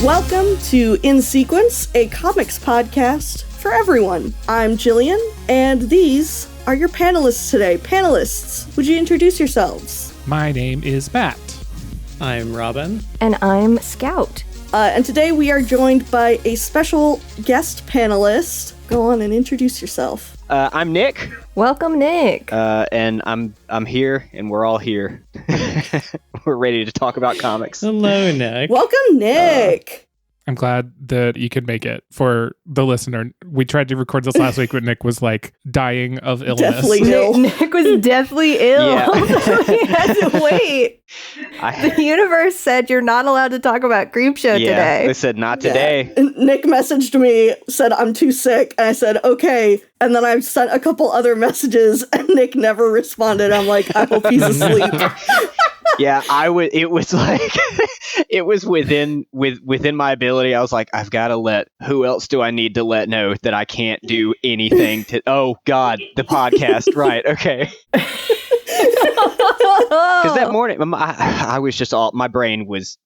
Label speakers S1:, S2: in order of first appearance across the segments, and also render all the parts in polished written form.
S1: Welcome to In Sequence, a comics podcast for everyone. I'm Jillian, and these are your panelists today. Panelists, would you introduce yourselves?
S2: My name is Matt.
S3: I'm Robin.
S4: And I'm Scout.
S1: And today we are joined by a special guest panelist. Go on and introduce yourself.
S5: I'm Nick.
S4: Welcome, Nick.
S5: And I'm here, and we're all here. We're ready to talk about comics.
S3: Hello, Nick.
S1: Welcome, Nick.
S2: I'm glad that you could make it. For the listener, we tried to record this last week, but Nick was like dying of illness.
S1: Deathly ill.
S4: Nick was deathly ill.
S5: Yeah.
S4: So he had to wait. The universe said you're not allowed to talk about Creepshow today.
S5: They said not today.
S1: Yeah. Nick messaged me, said, I'm too sick. And I said, okay. And then I sent a couple other messages, and Nick never responded. I'm like, I hope he's asleep.
S5: Yeah, it was like, it was within my ability. I was like, I've got to who else do I need to let know that I can't do anything to, oh God, the podcast. Right. Okay. Because that morning, I was just my brain was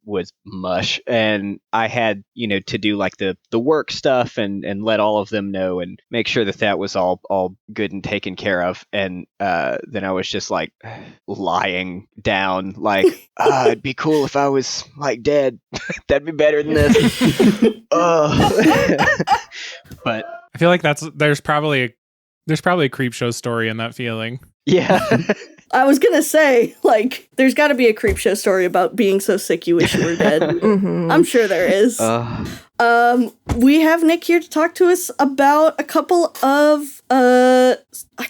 S5: mush, and I had, to do like the work stuff and let all of them know and make sure that was all good and taken care of. And then I was just like lying down, like, it'd be cool if I was like dead. That'd be better than this. But
S2: I feel like there's probably a Creepshow story in that feeling.
S5: Yeah.
S1: I was going to say, like, there's got to be a Creepshow story about being so sick you wish you were dead.
S4: Mm-hmm.
S1: I'm sure there is. We have Nick here to talk to us about a couple of, I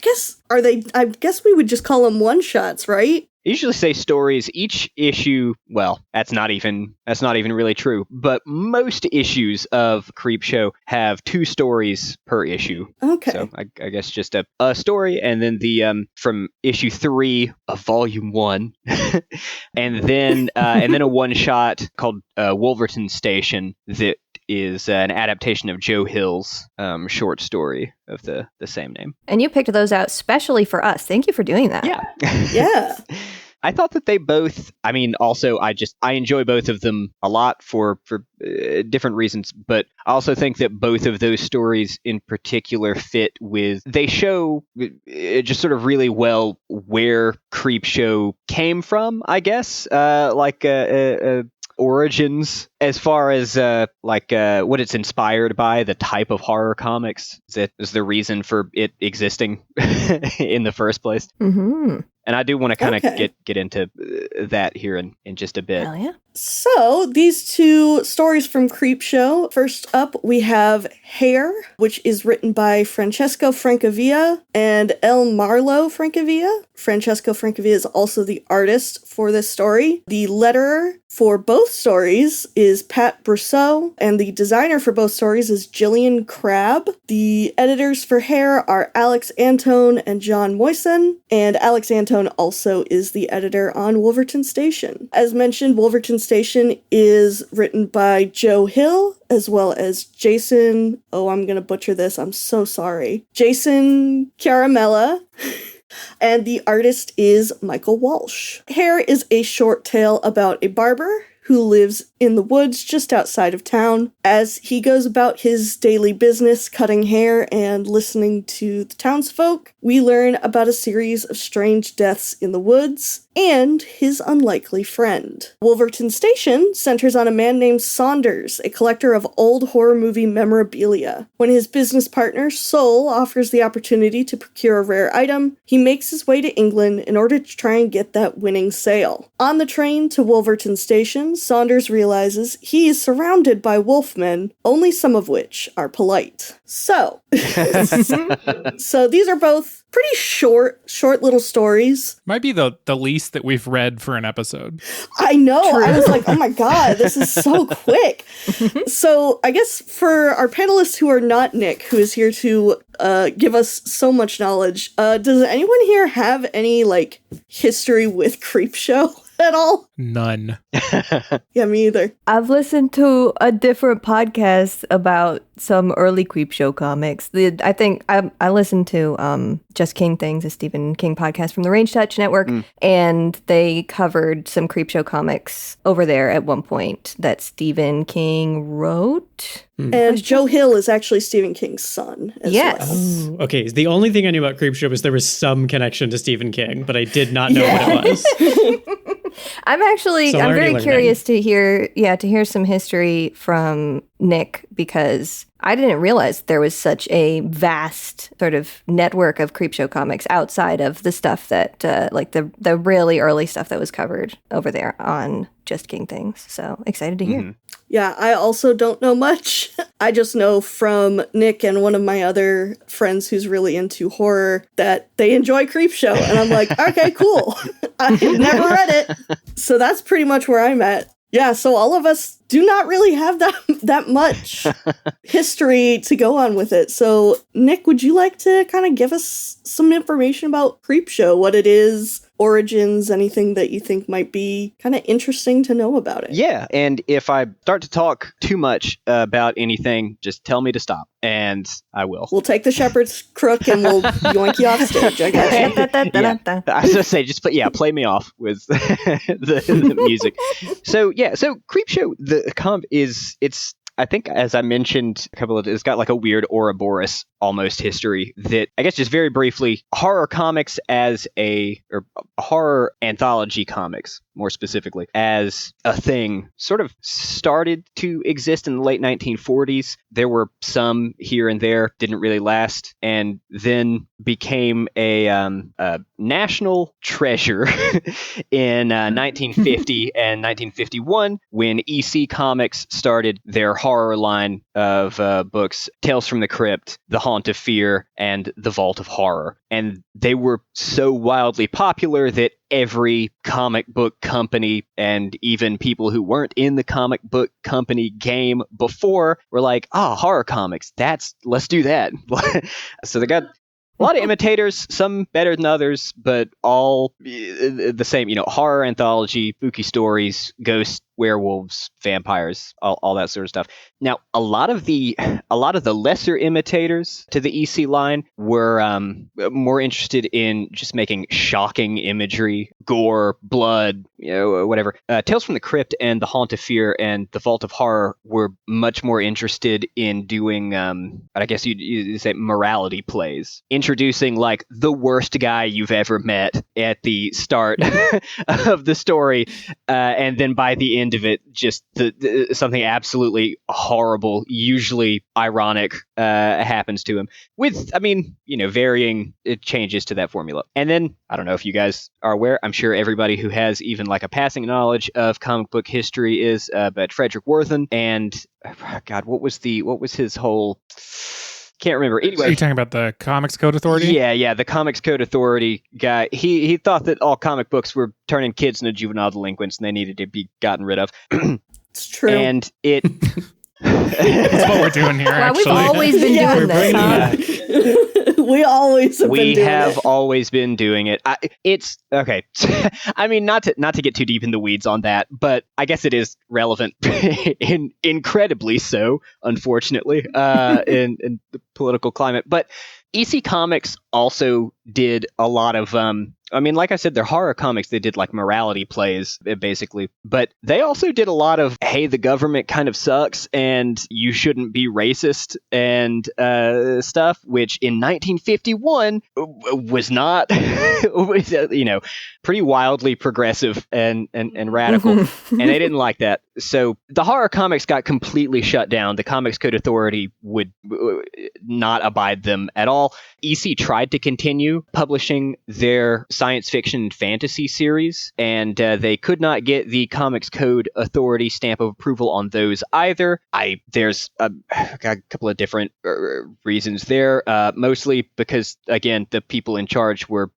S1: guess we would just call them one-shots, right?
S5: I usually say stories. Each issue, well, that's not even really true, but most issues of Creepshow have 2 stories per issue.
S1: Okay.
S5: So I guess just a story, and then the from issue 3 of volume 1, and then a one shot called Wolverton Station that is an adaptation of Joe Hill's short story of the same name.
S4: And you picked those out specially for us. Thank you for doing that.
S5: Yeah.
S1: Yeah.
S5: I thought that they both, also I enjoy both of them a lot for different reasons, but I also think that both of those stories in particular they show just sort of really well where Creepshow came from, I guess, origins as far as what it's inspired by, the type of horror comics that is the reason for it existing in the first place.
S4: Mm-hmm.
S5: And I do want to kind of get into that here in just a bit.
S4: Hell yeah.
S1: So, these 2 stories from Creepshow. First up, we have Hair, which is written by Francesco Francavilla and El Marlo Francavilla. Francesco Francavilla is also the artist for this story. The letterer for both stories is Pat Brousseau, and the designer for both stories is Gillian Crabb. The editors for Hair are Alex Antone and John Moisen, and Alex Antone also is the editor on Wolverton Station. As mentioned, Wolverton Station is written by Joe Hill, as well as Jason, I'm going to butcher this, I'm so sorry, Jason Ciaramella. And the artist is Michael Walsh. Hair is a short tale about a barber who lives in the woods just outside of town. As he goes about his daily business cutting hair and listening to the townsfolk, we learn about a series of strange deaths in the woods and his unlikely friend. Wolverton Station centers on a man named Saunders, a collector of old horror movie memorabilia. When his business partner, Soul, offers the opportunity to procure a rare item, he makes his way to England in order to try and get that winning sale. On the train to Wolverton Station, Saunders realizes he is surrounded by wolfmen, only some of which are polite. So these are both pretty short little stories.
S2: Might be the least that we've read for an episode.
S1: I know.
S4: True.
S1: I was like, oh my God, this is so quick. So I guess for our panelists who are not Nick, who is here to give us so much knowledge, does anyone here have any history with Creepshow? at all?
S2: None.
S1: Yeah, me either.
S4: I've listened to a different podcast about some early Creepshow comics. I think I listened to Just King Things, a Stephen King podcast from the Range Touch Network, and they covered some Creepshow comics over there at one point that Stephen King wrote.
S1: And Joe Hill is actually Stephen King's son as
S4: Yes.
S1: well.
S3: Oh, okay. The only thing I knew about Creepshow was there was some connection to Stephen King, but I did not know what it was.
S4: I'm very curious to hear some history from Nick, because I didn't realize there was such a vast sort of network of Creepshow comics outside of the stuff that, like the really early stuff that was covered over there on Just King Things. So excited to hear.
S1: Yeah, I also don't know much. I just know from Nick and one of my other friends who's really into horror that they enjoy Creepshow. And I'm like, okay, cool. I've never read it. So that's pretty much where I'm at. Yeah, so all of us do not really have that much history to go on with it. So, Nick, would you like to kind of give us some information about Creepshow, what it is, origins, anything that you think might be kind of interesting to know about it?
S5: Yeah, and if I start to talk too much about anything, just tell me to stop, and I will.
S1: We'll take the shepherd's crook and we'll yoink you off stage, I guess.
S5: Yeah. I was going to say, just play me off with the music. So Creepshow, the comp it's I think, as I mentioned, it's got like a weird Ouroboros almost history that, I guess, just very briefly, horror comics or horror anthology comics, more specifically, as a thing, sort of started to exist in the late 1940s. There were some here and there, didn't really last, and then became a national treasure in 1950 and 1951 when EC Comics started their horror line of books, Tales from the Crypt, The Haunt of Fear, and The Vault of Horror. And they were so wildly popular that every comic book company and even people who weren't in the comic book company game before were like, horror comics, let's do that. So they got a lot of imitators, some better than others, but all the same, horror anthology, spooky stories, ghosts, werewolves, vampires, all that sort of stuff. Now, a lot of the lesser imitators to the EC line were more interested in just making shocking imagery, gore, blood, whatever. Tales from the Crypt and The Haunt of Fear and The Vault of Horror were much more interested in doing, I guess you'd say, morality plays, introducing like the worst guy you've ever met at the start of the story, and then by the end of it, just something absolutely horrible, usually ironic, happens to him, with varying changes to that formula. And then, I don't know if you guys are aware, I'm sure everybody who has even like a passing knowledge of comic book history is, but Frederick Worthen, and God, what was his whole, can't remember. Anyway,
S2: are you talking about the Comics Code Authority?
S5: Yeah, the Comics Code Authority guy. He thought that all comic books were turning kids into juvenile delinquents and they needed to be gotten rid of.
S1: It's true.
S5: And it...
S2: That's what we're doing here,
S4: Well,
S2: actually.
S4: we've always been doing this, huh?
S1: We always have been doing it.
S5: We have always been doing it. It's okay. I mean, not to get too deep in the weeds on that, but I guess it is relevant, incredibly so, unfortunately, in the political climate. But EC Comics also did a lot of, like I said, they're horror comics. They did like morality plays, basically. But they also did a lot of, hey, the government kind of sucks and you shouldn't be racist and stuff, which in 1951 was not, pretty wildly progressive and radical. And they didn't like that. So the horror comics got completely shut down. The Comics Code Authority would not abide them at all. EC tried to continue publishing their science fiction and fantasy series, and they could not get the Comics Code Authority stamp of approval on those either. There's a couple of different reasons there, mostly because, again, the people in charge were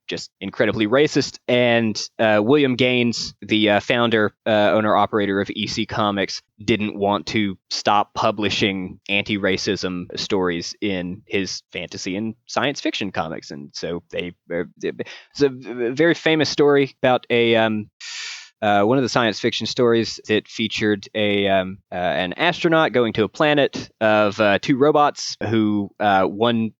S5: just incredibly racist, and William Gaines, the founder, owner, operator of of EC Comics didn't want to stop publishing anti-racism stories in his fantasy and science fiction comics, and so it's a very famous story about one of the science fiction stories that featured an astronaut going to a planet of two robots who one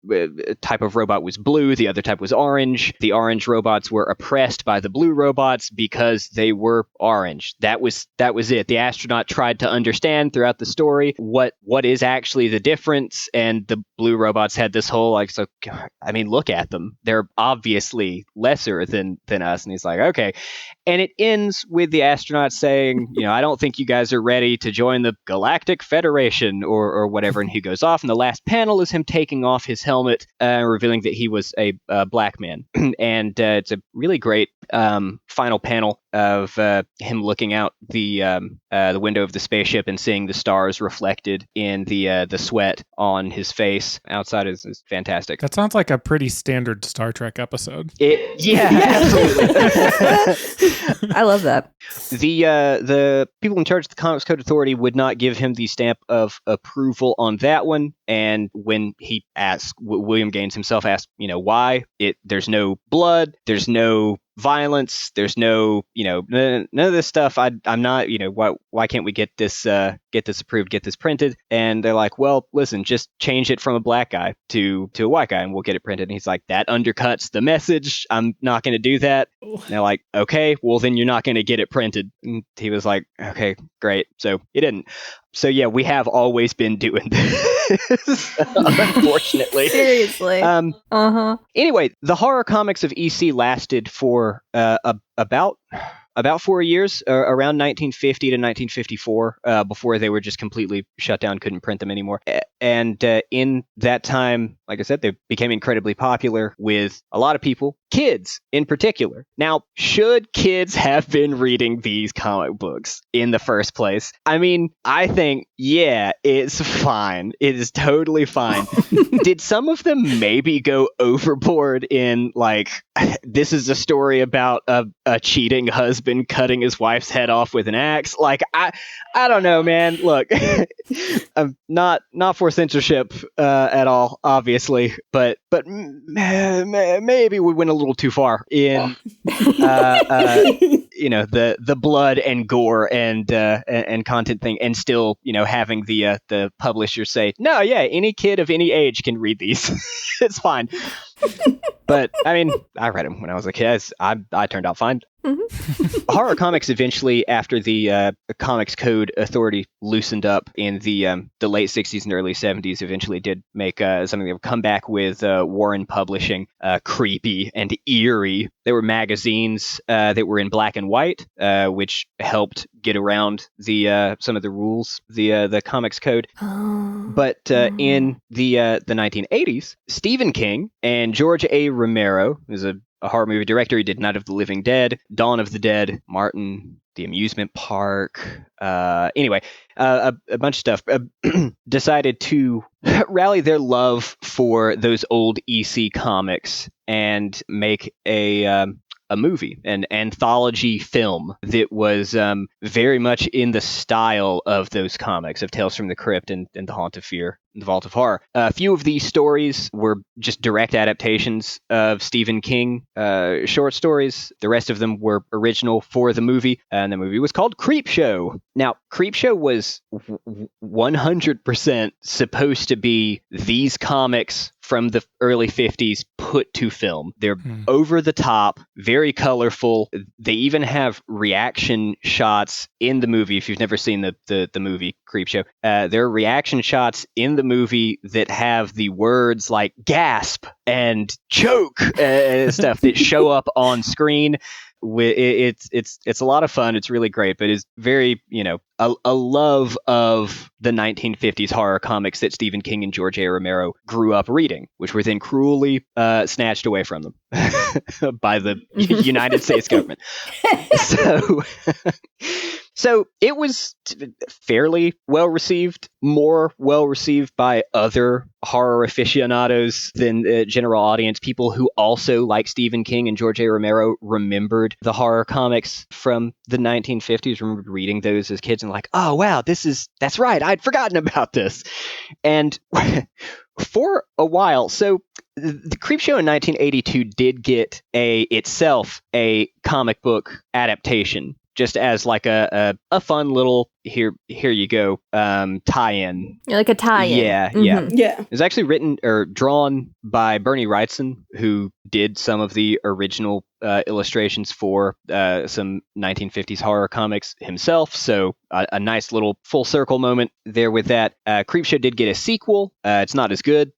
S5: type of robot was blue, the other type was orange. The orange robots were oppressed by the blue robots because they were orange. That was it. The astronaut tried to understand throughout the story what is actually the difference, and the blue robots had this whole look at them. They're obviously lesser than us. And he's like, okay. And it ends with the astronaut saying, I don't think you guys are ready to join the Galactic Federation or whatever. And he goes off. And the last panel is him taking off his helmet, revealing that he was a black man. And it's a really great final panel of him looking out the window of the spaceship and seeing the stars reflected in the sweat on his face outside is fantastic.
S2: That sounds like a pretty standard Star Trek episode.
S5: Absolutely.
S4: I love that.
S5: The people in charge of the Comics Code Authority would not give him the stamp of approval on that one. And when he asked, William Gaines himself asked, why? There's no blood, there's no violence, there's no, none of this stuff. I'm not, why can't we get this approved, get this printed? And they're like, well, listen, just change it from a black guy to a white guy and we'll get it printed. And he's like, that undercuts the message. I'm not going to do that. And they're like, okay, well then you're not going to get it printed. And he was like, okay, great. So he didn't. So yeah, we have always been doing this, unfortunately.
S4: Seriously.
S5: Anyway, the horror comics of EC lasted for about 4 years, around 1950 to 1954, before they were just completely shut down, couldn't print them anymore. And in that time, like I said, they became incredibly popular with a lot of people, kids in particular. Now, should kids have been reading these comic books in the first place? I mean, I think, yeah, it's fine. It is totally fine. Did some of them maybe go overboard in, like, this is a story about a cheating husband cutting his wife's head off with an axe? Like, I don't know, man. Look, I'm not for censorship at all, obviously, but maybe we went a little too far in the blood and gore and content thing, and still having the publisher say, no, yeah, any kid of any age can read these. It's fine. But I mean, I read them when I was a kid. I turned out fine. Mm-hmm. Horror comics eventually, after the Comics Code Authority loosened up in the late 60s and early 70s, eventually did make something that would come back with Warren Publishing, Creepy and Eerie. There were magazines that were in black and white, which helped get around some of the rules, the Comics Code. But in the 1980s, Stephen King and George A. Romero, who's a horror movie director. He did Night of the Living Dead, Dawn of the Dead, Martin, The Amusement Park. Anyway, a bunch of stuff. Decided to rally their love for those old EC comics and make a movie, an anthology film that was very much in the style of those comics, of Tales from the Crypt and The Haunt of Fear, and The Vault of Horror. A few of these stories were just direct adaptations of Stephen King short stories. The rest of them were original for the movie, and the movie was called Creepshow. Now, Creepshow was 100% supposed to be these comics from the early 50s put to film. They're over the top, very colorful. They even have reaction shots in the movie. If you've never seen the movie Creepshow, there are reaction shots in the movie that have the words like gasp and choke and stuff that show up on screen. It's a lot of fun. It's really great, but it's very, a love of the 1950s horror comics that Stephen King and George A. Romero grew up reading, which were then cruelly snatched away from them So it was fairly well received, more well received by other horror aficionados than the general audience. People who also, like Stephen King and George A. Romero, remembered the horror comics from the 1950s, remembered reading those as kids and like, oh wow, that's right, I'd forgotten about this. And for a while, so the Creepshow in 1982 did get itself a comic book adaptation, just as like a fun little here you go tie-in.
S4: Like a tie-in.
S5: Yeah. It was actually written or drawn by Bernie Wrightson, who did some of the original illustrations for some 1950s horror comics himself. So a nice little full circle moment there with that. Creepshow did get a sequel. It's not as good.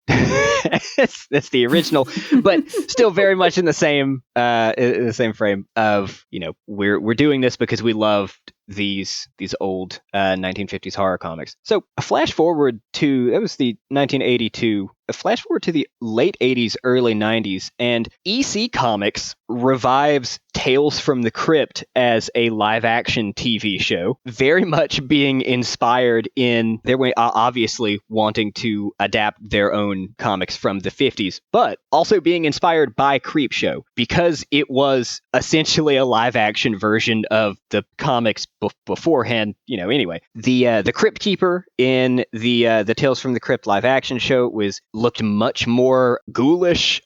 S5: That's the original, but still very much in the same frame of, we're doing this because we loved these old 1950s horror comics. So a flash forward to, that was the 1982, a flash forward to the late 80s, early 90s, and EC Comics revives Tales from the Crypt as a live-action TV show, very much being inspired in their way, obviously wanting to adapt their own comics from the 50s, but also being inspired by Creepshow, because it was essentially a live-action version of the comics beforehand. Anyway, the Crypt Keeper in the Tales from the Crypt live-action show looked much more ghoulish,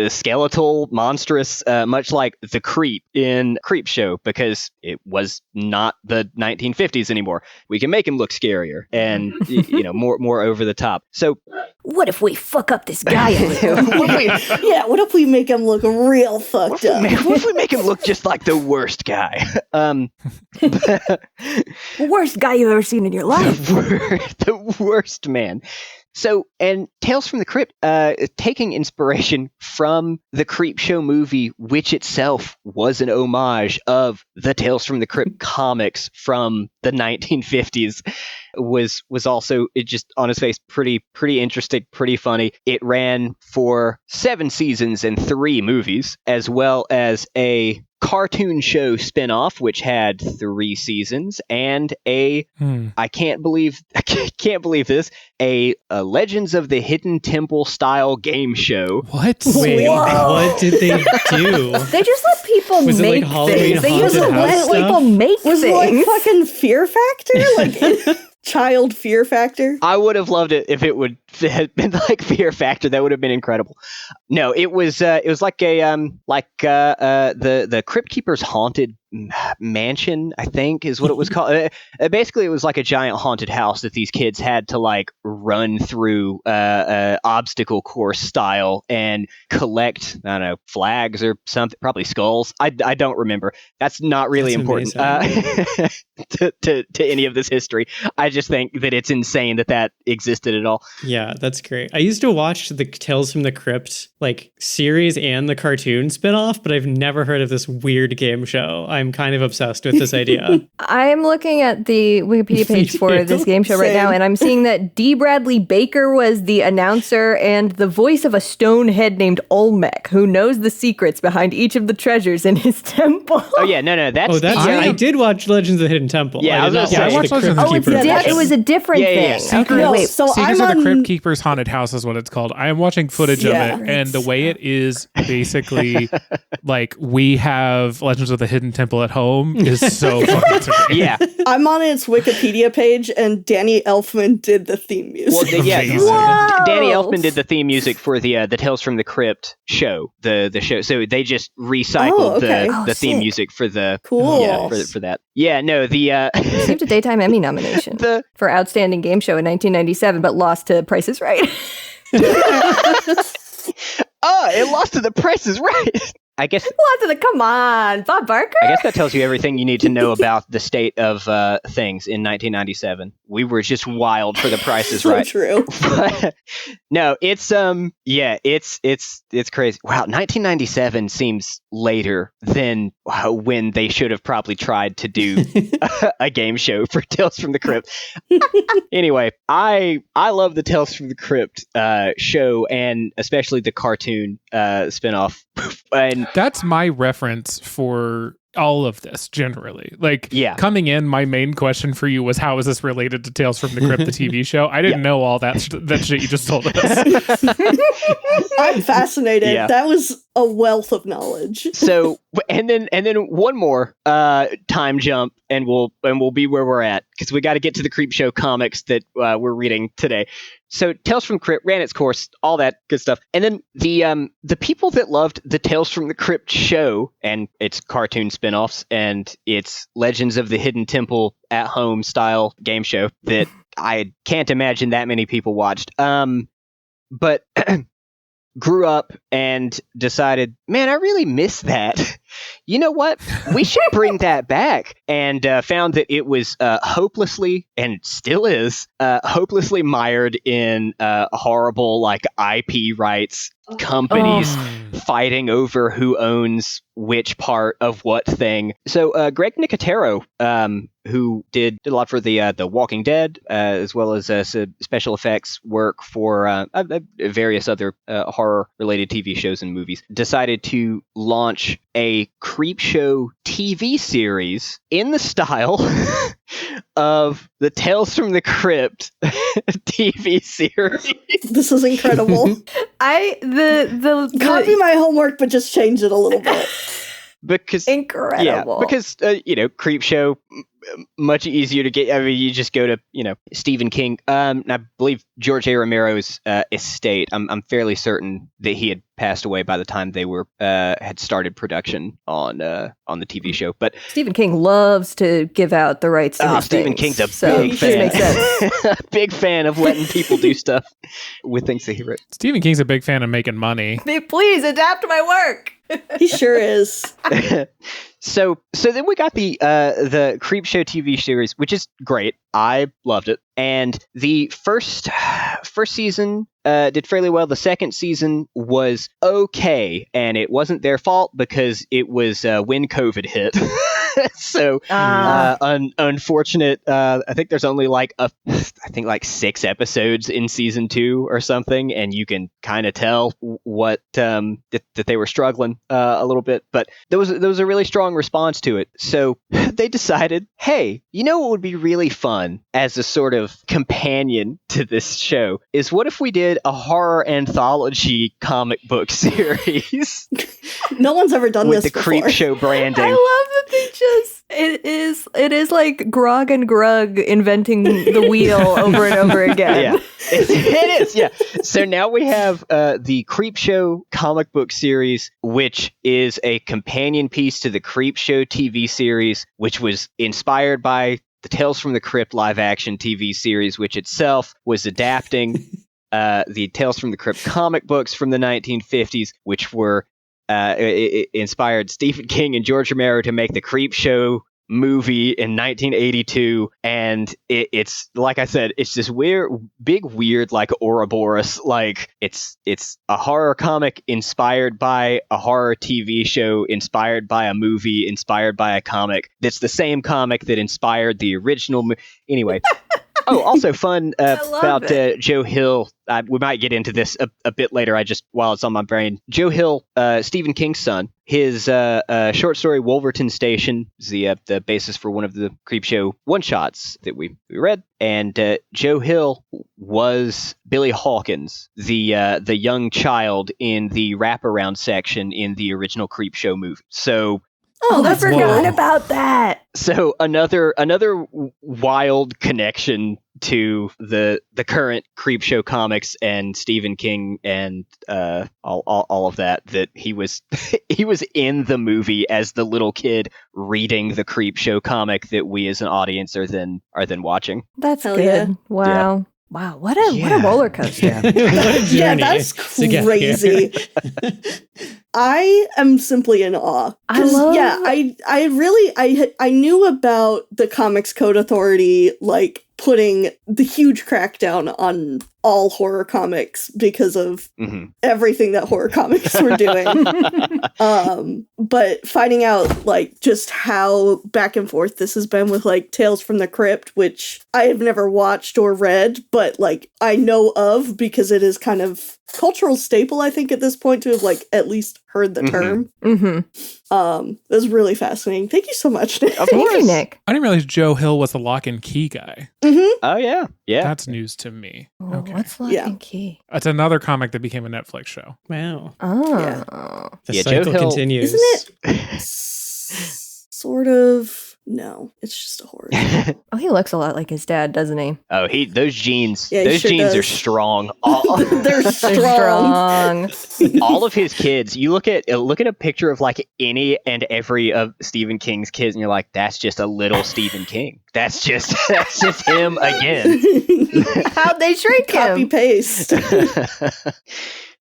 S5: skeletal, monstrous, much like the Creep in Creepshow, because it was not the 1950s anymore. We can make him look scarier and more over the top. So
S4: what if we fuck up this guy a little?
S1: What if we make him look real fucked up?
S5: What if we make him look just like the worst guy?
S4: Worst guy you've ever seen in your life.
S5: The worst man. So, and Tales from the Crypt, taking inspiration from the Creepshow movie, which itself was an homage of the Tales from the Crypt comics from the 1950s, was also, it just on its face, pretty interesting, pretty funny. It ran for 7 seasons and 3 movies, as well as a cartoon show spin-off which had 3 seasons and I can't believe this, a Legends of the Hidden Temple style game show.
S2: What?
S3: Wait, what did they do?
S4: They just let people
S3: Was
S4: make
S3: it like Halloween
S4: things. They used to
S3: haunted
S4: let
S3: house
S4: people
S3: stuff?
S4: make
S1: Was it
S4: things.
S1: like fucking Fear Factor? Like child Fear Factor?
S5: I would have loved it if it had been like Fear Factor. That would have been incredible. No, it was like a the Crypt Keeper's Haunted Mansion, I think is what it was called. Basically, it was like a giant haunted house that these kids had to like run through obstacle course style and collect, I don't know, flags or something, probably skulls. I don't remember. That's not really important to any of this history. I just think that it's insane that existed at all.
S3: Yeah, that's great. I used to watch the Tales from the Crypt like series and the cartoon spinoff, but I've never heard of this weird game show. I'm kind of obsessed with this idea.
S4: I'm looking at the Wikipedia page for this game show right now, and I'm seeing that D. Bradley Baker was the announcer and the voice of a stone head named Olmec, who knows the secrets behind each of the treasures in his temple.
S5: Oh yeah, no, that's
S3: I did watch Legends of the Hidden Temple.
S5: Yeah,
S3: I did not
S5: I
S3: watch
S2: watched
S3: the
S2: Legends of
S3: Crypt
S2: the
S3: Keeper.
S4: It was a different thing.
S2: Secrets,
S1: No, so
S2: Secrets
S1: I'm
S2: of the
S1: on-
S2: Crypt Keeper's Haunted House is what it's called. I am watching footage of it, and the way it is basically like we have Legends of the Hidden Temple at home is so fucking terrific.
S5: yeah.
S1: I'm on its Wikipedia page, and Danny Elfman did the theme music.
S5: Well,
S2: Amazing.
S4: Whoa!
S5: Danny Elfman did the theme music for the Tales from the Crypt show, the show. So they just recycled the theme
S4: sick.
S5: music for the
S1: Cool.
S5: for that. Yeah, no,
S4: Received a Daytime Emmy nomination for Outstanding Game Show in 1997, but lost to Price is Right.
S5: it lost to The Price is Right. I guess
S4: Come on, Bob Barker.
S5: I guess that tells you everything you need to know about the state of things in 1997. We were just wild for The Price is
S1: So
S5: Right.
S1: true.
S5: No, it's it's crazy. Wow, 1997 seems later than when they should have probably tried to do a game show for Tales from the Crypt. Anyway, I love the Tales from the Crypt show, and especially the cartoon spinoff. And
S2: That's my reference for all of this generally. Like,
S5: Yeah.
S2: coming in, my main question for you was, how is this related to Tales from the Crypt, the TV show? I didn't know all that shit you just told us.
S1: I'm fascinated.
S5: Yeah.
S1: That was a wealth of knowledge.
S5: So, and then one more time jump, and we'll be where we're at, because we got to get to the Creepshow comics that we're reading today. So Tales from the Crypt ran its course, all that good stuff. And then the people that loved the Tales from the Crypt show and its cartoon spinoffs and its Legends of the Hidden Temple at home style game show that I can't imagine that many people watched. But grew up and decided, man, I really miss that. You know what? We should bring that back. And found that it was hopelessly, and still is, hopelessly mired in horrible, like, IP rights, companies fighting over who owns which part of what thing. So Greg Nicotero, who did a lot for the Walking Dead, as well as special effects work for various other horror-related TV shows and movies, decided to launch a Creepshow TV series in the style of the Tales from the Crypt TV series.
S1: This is incredible. Copy my homework, but just change it a little bit.
S5: Because
S4: incredible.
S5: Yeah, because Creepshow, much easier to get. I mean, you just go to Stephen King. I believe George A. Romero's estate. I'm fairly certain that he had passed away by the time they were had started production on the TV show. But
S4: Stephen King loves to give out the rights to his
S5: Stephen
S4: things,
S5: King's a big fan.
S4: Makes sense.
S5: Big fan of letting people do stuff with things that he wrote.
S2: Stephen King's a big fan of making money.
S4: Please adapt my work.
S1: He sure is.
S5: So then we got the Creepshow TV series, which is great. I loved it. And the first season did fairly well. The second season was okay, and it wasn't their fault because it was when COVID hit. So unfortunate. I think there's only like 6 episodes in season 2 or something, and you can kind of tell what that they were struggling a little bit. But there was a really strong response to it. So they decided, hey, you know what would be really fun as a sort of companion to this show is what if we did a horror anthology comic book series?
S1: No one's ever done
S5: with
S1: this
S5: the
S1: before.
S5: Creepshow branding.
S4: I love that they just it is like Grog and Grug inventing the wheel over and over again.
S5: Yeah, it is. Yeah. So now we have the Creepshow comic book series, which is a companion piece to the Creepshow TV series, which was inspired by the Tales from the Crypt live action TV series, which itself was adapting the Tales from the Crypt comic books from the 1950s, which were it inspired Stephen King and George Romero to make the Creepshow movie in 1982, and it's like I said, it's this big weird like Ouroboros, like it's a horror comic inspired by a horror TV show, inspired by a movie, inspired by a comic that's the same comic that inspired the original anyway. Oh, also fun about Joe Hill. We might get into this a bit later. While it's on my brain, Joe Hill, Stephen King's son, his short story Wolverton Station is the basis for one of the Creepshow one-shots that we read. And Joe Hill was Billy Hawkins, the young child in the wraparound section in the original Creepshow movie. So.
S4: Oh, I forgot about that.
S5: So another wild connection to the current Creepshow comics and Stephen King and all of that he was in the movie as the little kid reading the Creepshow comic that we as an audience are then watching.
S4: That's
S1: Hell
S4: good.
S1: yeah.
S4: Wow. Yeah. Wow, what a roller coaster.
S3: What a journey.
S1: Yeah, that's crazy. I am simply in awe. I knew about the Comics Code Authority, like, putting the huge crackdown on all horror comics because of everything that horror comics were doing. But finding out, like, just how back and forth this has been with, like, Tales from the Crypt, which I have never watched or read, but, like, I know of because it is kind of cultural staple, I think, at this point to have like at least heard the term. It was really fascinating. Thank you so much, Nick.
S5: Of
S4: Thank
S5: course.
S4: you, Nick.
S2: I didn't realize Joe Hill was the Lock and Key guy.
S5: Oh yeah.
S2: That's news to me.
S4: Oh,
S2: Okay.
S4: what's Lock
S1: Yeah.
S4: and Key?
S2: It's another comic that became a Netflix show.
S3: Wow.
S4: Oh.
S3: The
S5: Yeah,
S3: cycle
S5: Joe Hill-
S3: continues.
S1: Isn't it sort of? No, it's just a horror.
S4: Oh, he looks a lot like his dad, doesn't he?
S5: Oh, those genes.
S1: Yeah, he
S5: Those
S1: sure
S5: genes are
S1: does.
S5: strong.
S1: They're
S4: They're
S1: strong.
S4: strong.
S5: All of his kids. You look at a picture of like any and every of Stephen King's kids, and you're like, that's just a little Stephen King. That's just him again.
S4: How'd they shrink
S1: Copy
S4: him?
S1: paste.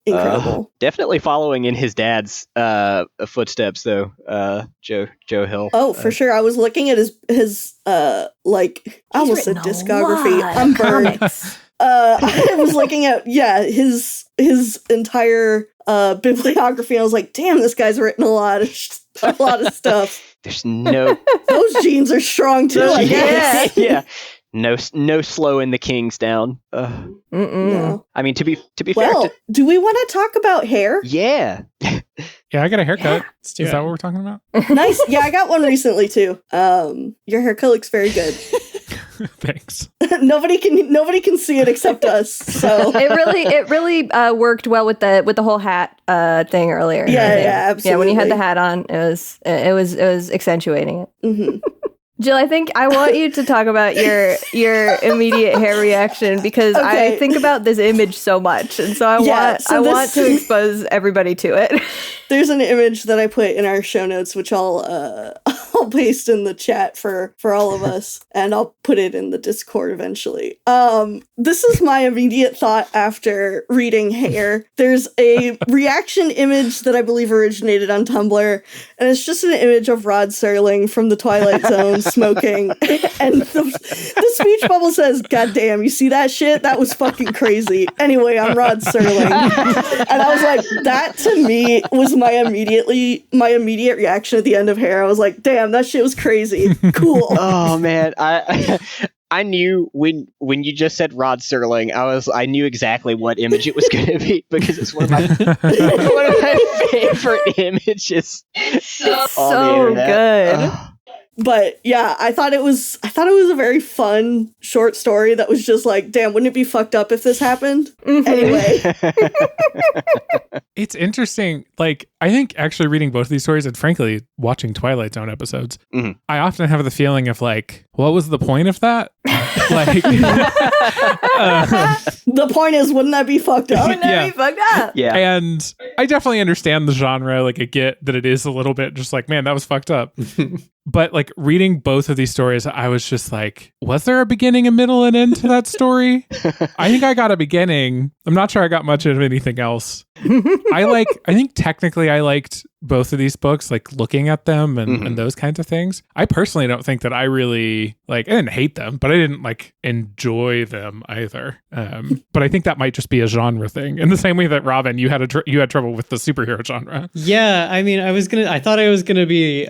S1: Incredible.
S5: Definitely following in his dad's footsteps, though. Joe Hill.
S1: Oh, for sure. I was looking at his like I almost said discography. I'm burned. I was looking at his entire bibliography. And I was like, damn, this guy's written a lot of stuff.
S5: There's no.
S1: Those genes are strong too. I guess.
S5: Yeah. No slowing the Kings down.
S1: No.
S5: I mean, to be fair.
S1: Well, do we want to talk about hair?
S5: Yeah.
S2: Yeah, I got a haircut.
S3: Let's do
S2: Is
S3: it.
S2: that what we're talking about?
S1: Nice. Yeah, I got one recently too. Your haircut looks very good.
S2: Thanks.
S1: nobody can see it except us. So
S4: It really worked well with the whole hat thing earlier.
S1: Yeah,
S4: I think.
S1: absolutely.
S4: Yeah, when you had the hat on, it was accentuating it.
S1: Mhm.
S4: Jill, I think I want you to talk about your immediate hair reaction because I
S1: Okay.
S4: think about this image so much, and so I want to expose everybody to it.
S1: There's an image that I put in our show notes, which I'll paste in the chat for all of us, and I'll put it in the Discord eventually. This is my immediate thought after reading Hair. There's a reaction image that I believe originated on Tumblr, and it's just an image of Rod Serling from the Twilight Zone smoking, and the speech bubble says, "God damn, you see that shit? That was fucking crazy." Anyway, I'm Rod Serling, and I was like, that to me was my immediate reaction at the end of Hair. I was like, damn, that shit was crazy. Cool.
S5: Oh man, I knew when you just said Rod Serling, I knew exactly what image it was going to be because it's one of my favorite images.
S4: It's
S5: on the
S4: so
S5: internet.
S4: good.
S1: But yeah, I thought it was a very fun short story that was just like, damn, wouldn't it be fucked up if this happened? Anyway.
S2: It's interesting. Like, I think actually reading both of these stories and frankly watching Twilight Zone episodes, I often have the feeling of like, what was the point of that? Like,
S1: the point is, wouldn't that be fucked up?
S4: Wouldn't that be fucked up?
S5: Yeah.
S2: and I definitely understand the genre. Like, I get that it is a little bit just like, man, that was fucked up. But like reading both of these stories, I was just like, was there a beginning, a middle, and end to that story? I think I got a beginning. I'm not sure I got much of anything else. I think technically I liked both of these books, like looking at them and those kinds of things. I personally don't think that I really I didn't hate them, but I didn't like enjoy them either. But I think that might just be a genre thing. In the same way that Robin, you had trouble with the superhero genre.
S3: Yeah, I mean, I thought I was gonna be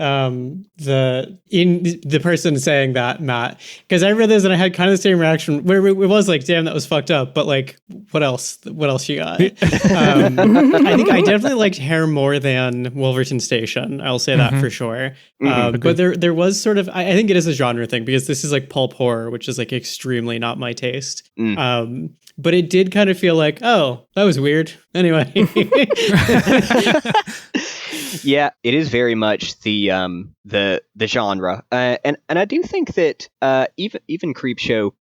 S3: the person saying that, Matt, because I read this and I had kind of the same reaction where it was like, damn, that was fucked up, but like, what else you got? I think I definitely liked Hair more than Wolverton Station. I'll say that for sure. But there was sort of, I think it is a genre thing because this is like pulp horror, which is like extremely not my taste. But it did kind of feel like, oh, that was weird. Anyway.
S5: Yeah, it is very much the genre, and I do think that even Creepshow,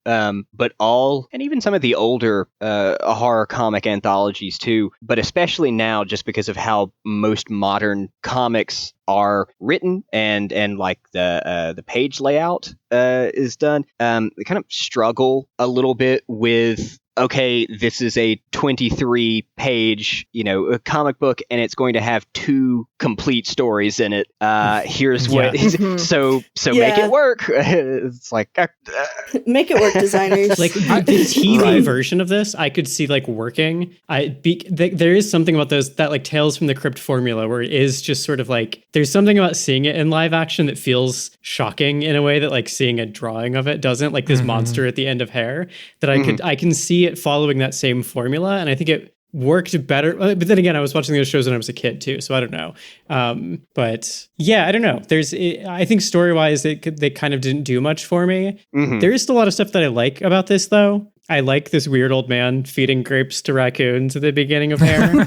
S5: but and even some of the older horror comic anthologies too, but especially now, just because of how most modern comics are written and like the page layout is done, they kind of struggle a little bit with, okay, this is a 23-page, a comic book, and it's going to have 2 complete stories in it. Here's what. So make it work. It's like
S1: make it work, designers.
S3: Like the TV version of this, I could see like working. There is something about that like Tales from the Crypt formula where it is just sort of like there's something about seeing it in live action that feels shocking in a way that like seeing a drawing of it doesn't. Like this monster at the end of Hair that I can see it following that same formula, and I think it worked better. But then again, I was watching those shows when I was a kid too, so I don't know. But yeah, I don't know. I think story-wise, they kind of didn't do much for me. There is still a lot of stuff that I like about this, though. I like this weird old man feeding grapes to raccoons at the beginning of Hair.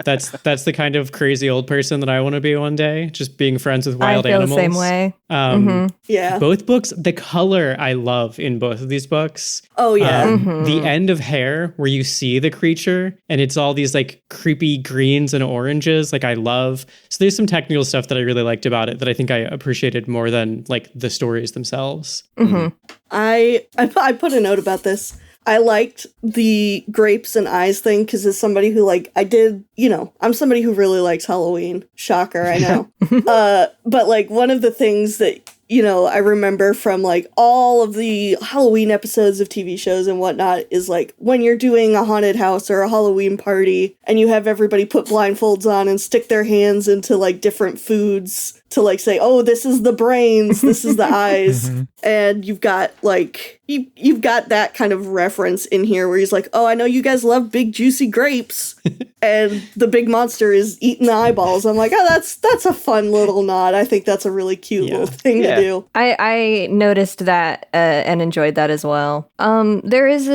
S3: That's the kind of crazy old person that I want to be one day, just being friends with wild animals.
S4: I feel the same way.
S1: Yeah.
S3: Both books, the color I love in both of these books.
S1: Oh, yeah.
S3: The end of Hair, where you see the creature and it's all these like creepy greens and oranges, like I love. So there's some technical stuff that I really liked about it that I think I appreciated more than like the stories themselves.
S1: I put a note about this. I liked the grapes and eyes thing because as somebody who I'm somebody who really likes Halloween. Shocker, I know. But like one of the things that, I remember from like all of the Halloween episodes of TV shows and whatnot is like when you're doing a haunted house or a Halloween party and you have everybody put blindfolds on and stick their hands into like different foods to like say, oh, this is the brains, this is the eyes. And you've got like, you've got that kind of reference in here where he's like, oh, I know you guys love big juicy grapes. And the big monster is eating the eyeballs. I'm like, oh, that's a fun little nod. I think that's a really cute little thing to do.
S4: I noticed that and enjoyed that as well. There is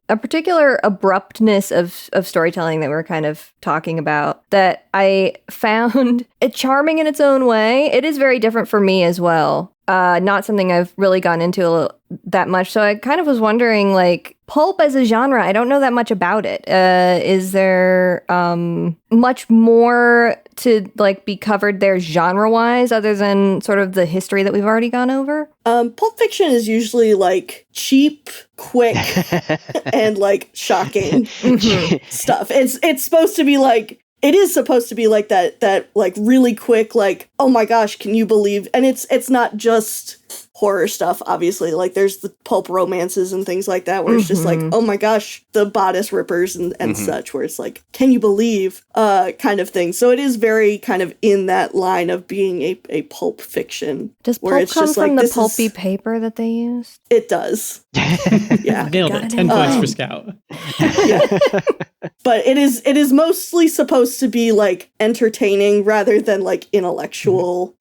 S4: a particular abruptness of storytelling that we're kind of talking about that I found it charming in its own way. It is very different for me as well. Not something I've really gone into that much. So I kind of was wondering, like, pulp as a genre, I don't know that much about it. Is there much more to like be covered there genre-wise other than sort of the history that we've already gone over?
S1: Pulp Fiction is usually like cheap, quick, and like shocking stuff. It's supposed to be like, it is supposed to be like that like really quick, like, oh my gosh, can you believe? And it's not just horror stuff, obviously. Like there's the pulp romances and things like that where it's just like, oh my gosh, the bodice rippers and such, where it's like, can you believe kind of thing. So it is very kind of in that line of being a pulp fiction.
S4: Does
S1: where
S4: pulp
S1: it's
S4: come
S1: just
S4: from
S1: like,
S4: the pulpy paper that they use?
S1: It does. Yeah.
S3: Nailed it. 10 points for Scout.
S1: Yeah. But it is mostly supposed to be like entertaining rather than like intellectual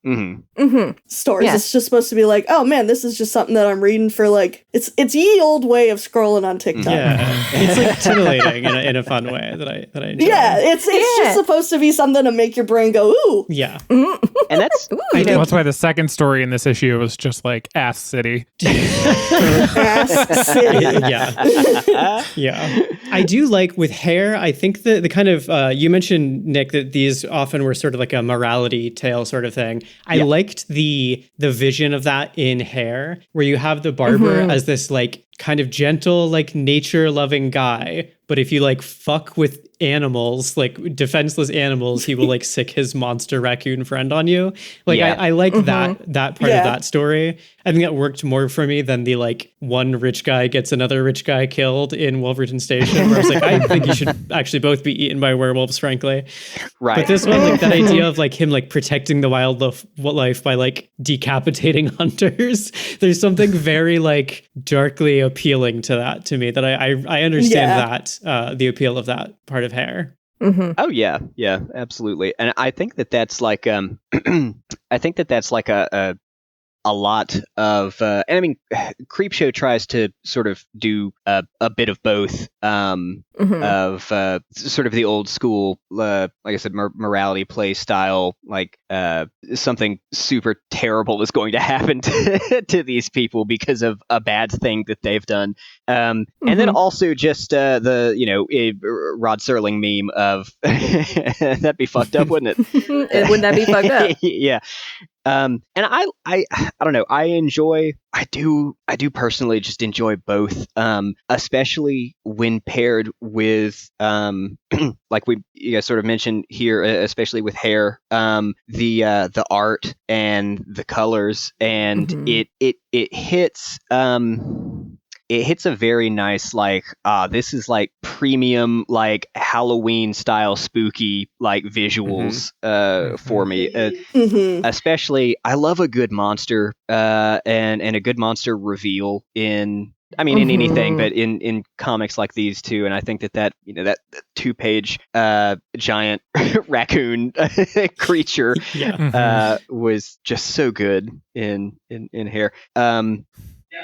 S1: stories.
S4: Yeah.
S1: It's just supposed to be like, oh man, this is just something that I'm reading for like, it's ye old way of scrolling on TikTok.
S3: Yeah, it's like titillating in a fun way that I enjoy.
S1: Yeah, it's just supposed to be something to make your brain go, ooh.
S3: Yeah.
S5: And that's
S2: that's why the second story in this issue was just like Ass City.
S1: Ass City.
S3: Yeah. I do like with Hair, I think the kind of, you mentioned, Nick, that these often were sort of like a morality tale sort of thing. I liked the vision of that in Hair, where you have the barber as this like kind of gentle, like nature loving guy. But if you like fuck with animals, like defenseless animals, he will like sick his monster raccoon friend on you. Like I like that part of that story. I think that worked more for me than the like one rich guy gets another rich guy killed in Wolverton Station, where I was like, I think you should actually both be eaten by werewolves, frankly.
S5: right.
S3: But this one, like that idea of like him like protecting the wildlife by like decapitating hunters, there's something very like darkly appealing to that to me that I understand that the appeal of that part of Hair.
S5: Oh yeah, absolutely. And I think that's like I think that's like a lot of and I mean Creepshow tries to sort of do a bit of both of sort of the old school like I said morality play style, like something super terrible is going to happen to these people because of a bad thing that they've done, and then also just the Rod Serling meme of that'd be fucked up, wouldn't it?
S4: Wouldn't that be fucked up?
S5: Yeah. And I don't know. I do personally just enjoy both, especially when paired with, like you guys sort of mentioned here, especially with Hair, the art and the colors, and it hits, it hits a very nice, like, this is like premium, like Halloween style spooky, like visuals, for me. Especially, I love a good monster, and a good monster reveal in I mean, in anything, but in comics like these too. And I think that 2-page giant raccoon creature was just so good in Hair.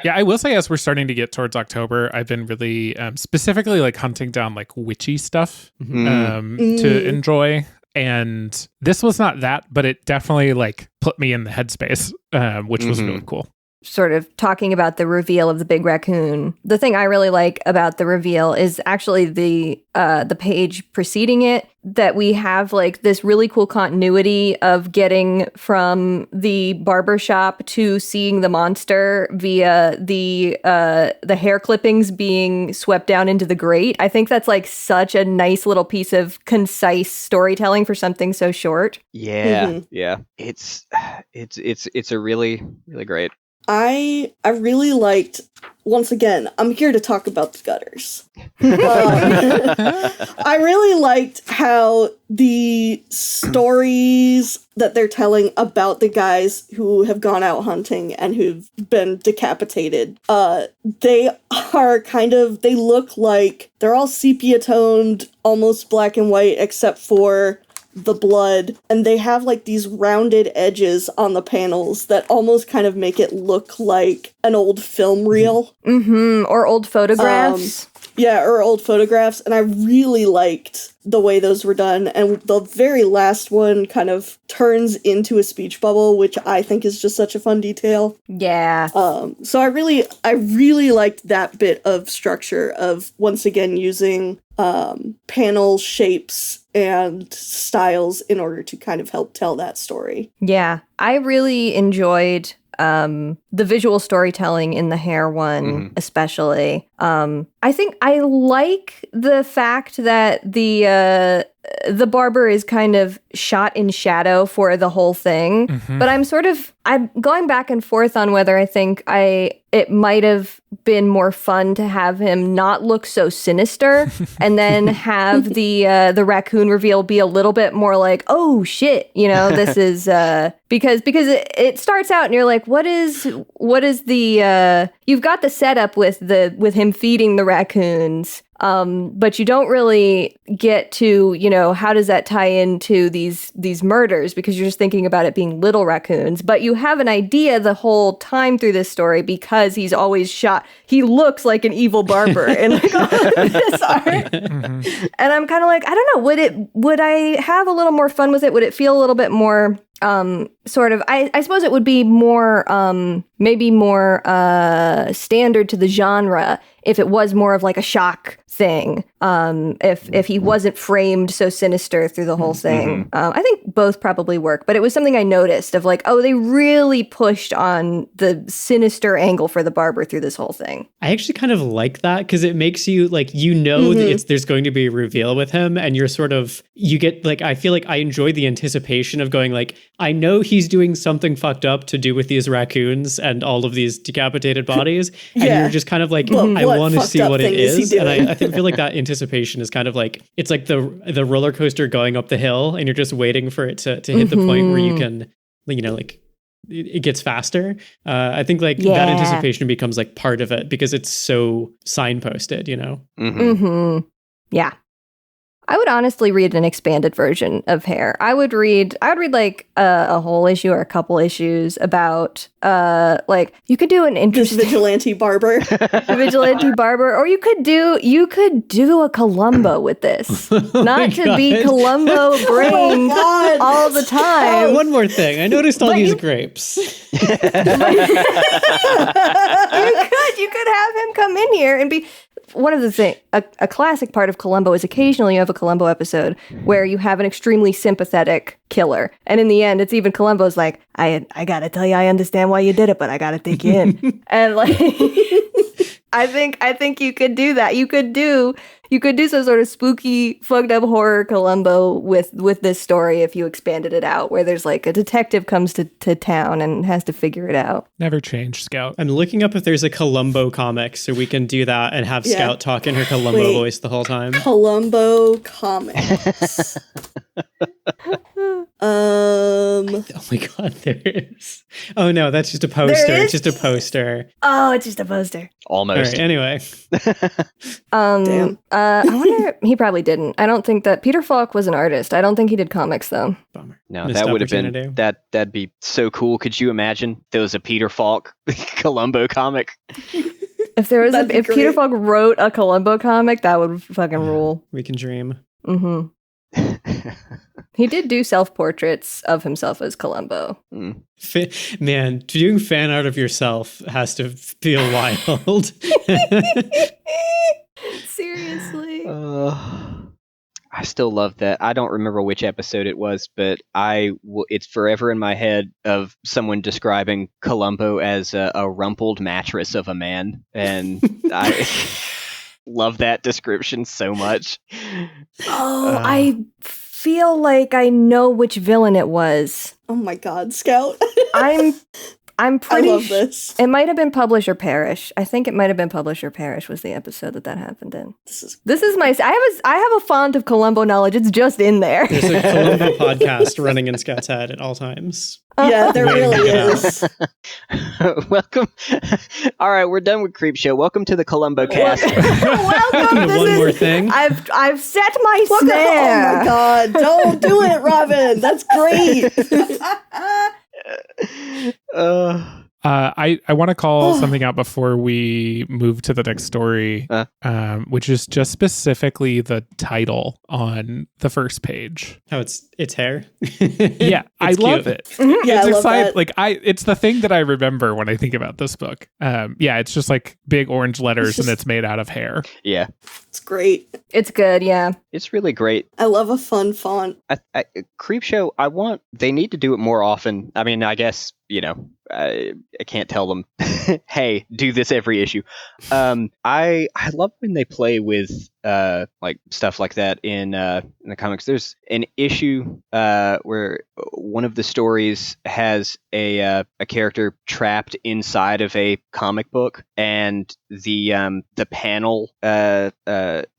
S2: Yeah, I will say as we're starting to get towards October, I've been really specifically like hunting down like witchy stuff to enjoy. And this was not that, but it definitely like put me in the headspace, which was really cool.
S4: Sort of talking about the reveal of the big raccoon. The thing I really like about the reveal is actually the page preceding it, that we have like this really cool continuity of getting from the barbershop to seeing the monster via the hair clippings being swept down into the grate. I think that's like such a nice little piece of concise storytelling for something so short.
S5: Yeah, yeah. It's a really, really great.
S1: I really liked, once again, I'm here to talk about the gutters. I really liked how the stories that they're telling about the guys who have gone out hunting and who've been decapitated, they look like they're all sepia-toned, almost black and white, except for the blood, and they have like these rounded edges on the panels that almost kind of make it look like an old film reel.
S4: Or old photographs.
S1: Or old photographs, and I really liked the way those were done, and the very last one kind of turns into a speech bubble, which I think is just such a fun detail.
S4: Yeah.
S1: So I really liked that bit of structure of, once again, using panel shapes and styles in order to kind of help tell that story.
S4: Yeah, I really enjoyed the visual storytelling in the Hair one, especially. I think I like the fact that the barber is kind of shot in shadow for the whole thing, but I'm going back and forth on whether I think it might have been more fun to have him not look so sinister and then have the raccoon reveal be a little bit more like, oh shit, this is because it starts out and you're like, what is the you've got the setup with him feeding the raccoons, but you don't really get to, how does that tie into these murders, because you're just thinking about it being little raccoons, but you have an idea the whole time through this story because he's always shot. He looks like an evil barber in like all of this art. And I'm kind of like, I don't know, would I have a little more fun with it? Would it feel a little bit more sort of, I suppose it would be more, maybe more standard to the genre if it was more of like a shock thing. If he wasn't framed so sinister through the whole thing. I think both probably work, but it was something I noticed of like, oh, they really pushed on the sinister angle for the barber through this whole thing.
S3: I actually kind of like that because it makes you like, that there's going to be a reveal with him, and you're sort of, you get like, I feel like I enjoy the anticipation of going like, I know he's doing something fucked up to do with these raccoons and all of these decapitated bodies, and you're just kind of like, I want to see what it is. And I feel like that anticipation is kind of like, it's like the roller coaster going up the hill, and you're just waiting for it to hit the point where you can, like it gets faster. I think like that anticipation becomes like part of it because it's so signposted, Yeah.
S4: I would honestly read an expanded version of Hair. I would read like a whole issue or a couple issues about like, you could do an interesting
S1: vigilante barber,
S4: or you could do a Columbo with this. Not to be Columbo brained all the time.
S3: Oh, one more thing. I noticed all these grapes.
S4: You could have him come in here and be. One of the things, a classic part of Columbo is occasionally you have a Columbo episode where you have an extremely sympathetic killer. And in the end, it's even Columbo's like, I gotta tell you, I understand why you did it, but I gotta take you in. And like, I think you could do that. You could do some sort of spooky, fucked up horror Columbo with this story if you expanded it out, where there's like a detective comes to town and has to figure it out.
S2: Never change, Scout.
S3: I'm looking up if there's a Columbo comic so we can do that and have Scout talk in her Columbo voice the whole time.
S1: Columbo comics.
S3: Oh my God, there is. Oh no, that's just a poster. It's just a poster.
S4: Oh, it's just a poster.
S5: Almost.
S3: All right, anyway.
S1: Damn.
S4: I wonder, he probably didn't. I don't think that Peter Falk was an artist. I don't think he did comics though.
S3: Bummer.
S5: No,
S3: Missed
S5: that would have
S3: opportunity.
S5: been that'd be so cool. Could you imagine there was a Peter Falk Columbo comic?
S4: If there was
S1: That'd be
S4: if Peter
S1: great.
S4: Falk wrote a Columbo comic, that would fucking rule.
S3: We can dream.
S4: Mm-hmm. He did do self-portraits of himself as Columbo.
S3: Man, doing fan art of yourself has to feel wild.
S4: Seriously.
S5: I still love that. I don't remember which episode it was, but it's forever in my head of someone describing Columbo as a rumpled mattress of a man, and I love that description so much.
S4: Oh, I feel like I know which villain it was.
S1: Oh my God, Scout.
S4: I'm
S1: I
S4: pretty
S1: love this.
S4: It might have been Publish or Perish. I think it might have been Publish or Perish was the episode that happened in. This is my I have a font of Columbo knowledge. It's just in there.
S3: There's a Columbo podcast running in Scout's head at all times.
S1: Yeah, there
S3: Waiting
S1: really
S3: to get
S1: is.
S5: Welcome. All right, we're done with Creepshow. Welcome to the Columbo cast.
S4: Welcome.
S3: to one more thing.
S4: I've set my
S1: Oh
S4: snare.
S1: my God, don't do it, Robin. That's great.
S2: I want to call something out before we move to the next story, which is just specifically the title on the first page.
S3: Oh, it's hair.
S2: Yeah, I love it.
S1: Yeah,
S2: It's
S1: I love
S2: exciting.
S1: that.
S2: It's the thing that I remember when I think about this book. Yeah, it's just like big orange letters and it's made out of hair.
S5: Yeah,
S1: It's great.
S4: It's good, yeah.
S5: it's really great.
S1: I love a fun font.
S5: Creepshow, they need to do it more often. I mean, I guess, I can't tell them, hey, do this every issue. I love when they play with like stuff like that in the comics. There's an issue where one of the stories has a character trapped inside of a comic book, and the panel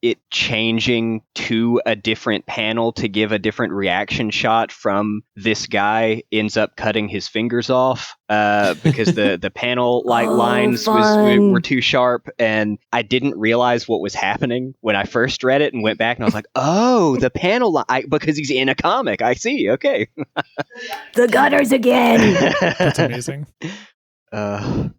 S5: it changing to a different panel to give a different reaction shot from this guy ends up cutting his fingers off because the panel lines were too sharp, and I didn't realize what was happening when I first read it and went back and I was like, oh, the panel because he's in a comic. I see. Okay.
S4: The gutters again.
S2: That's amazing.
S4: Yeah,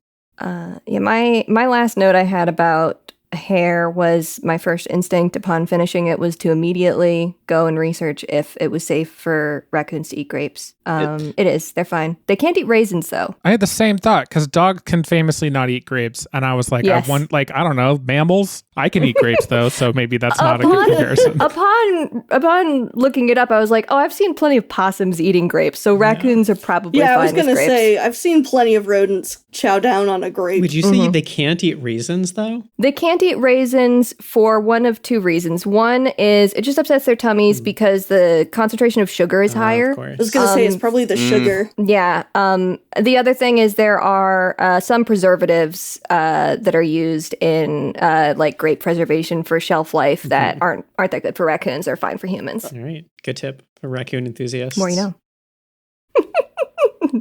S4: my last note I had about hair was my first instinct upon finishing it was to immediately go and research if it was safe for raccoons to eat grapes. It is. They're fine. They can't eat raisins, though.
S2: I had the same thought because dogs can famously not eat grapes, and I was like,
S4: Yes.
S2: I don't know, mammals. I can eat grapes though, so maybe that's not a good comparison.
S4: Upon looking it up, I was like, oh, I've seen plenty of possums eating grapes, so raccoons are probably
S1: Yeah,
S4: fine
S1: I was
S4: with
S1: gonna
S4: grapes.
S1: say I've seen plenty of rodents chow down on a grape.
S3: Would you say they can't eat raisins, though?
S4: They can't eat raisins for one of two reasons. One is it just upsets their tummies because the concentration of sugar is higher.
S3: Of course.
S1: I was gonna say it's probably the sugar.
S4: Yeah. The other thing is there are some preservatives that are used in like grape preservation for shelf life that aren't that good for raccoons. They're fine for humans.
S3: All right. Good tip for raccoon enthusiasts.
S4: More you know.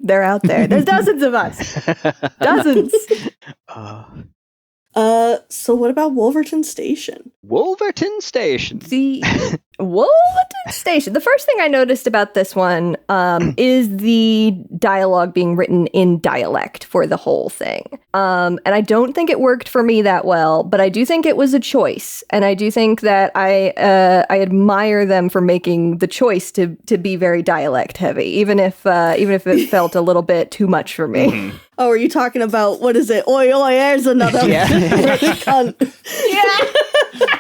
S4: They're out there. There's dozens of us. Dozens.
S1: So what about Wolverton Station?
S5: Wolverton Station.
S4: The Wolverton Station. The first thing I noticed about this one is the dialogue being written in dialect for the whole thing. And I don't think it worked for me that well, but I do think it was a choice. And I do think that I admire them for making the choice to be very dialect heavy, even if it felt a little bit too much for me.
S5: Mm-hmm.
S1: Oh, are you talking about what is it? Oi, oi, there's another cunt.
S4: Yeah.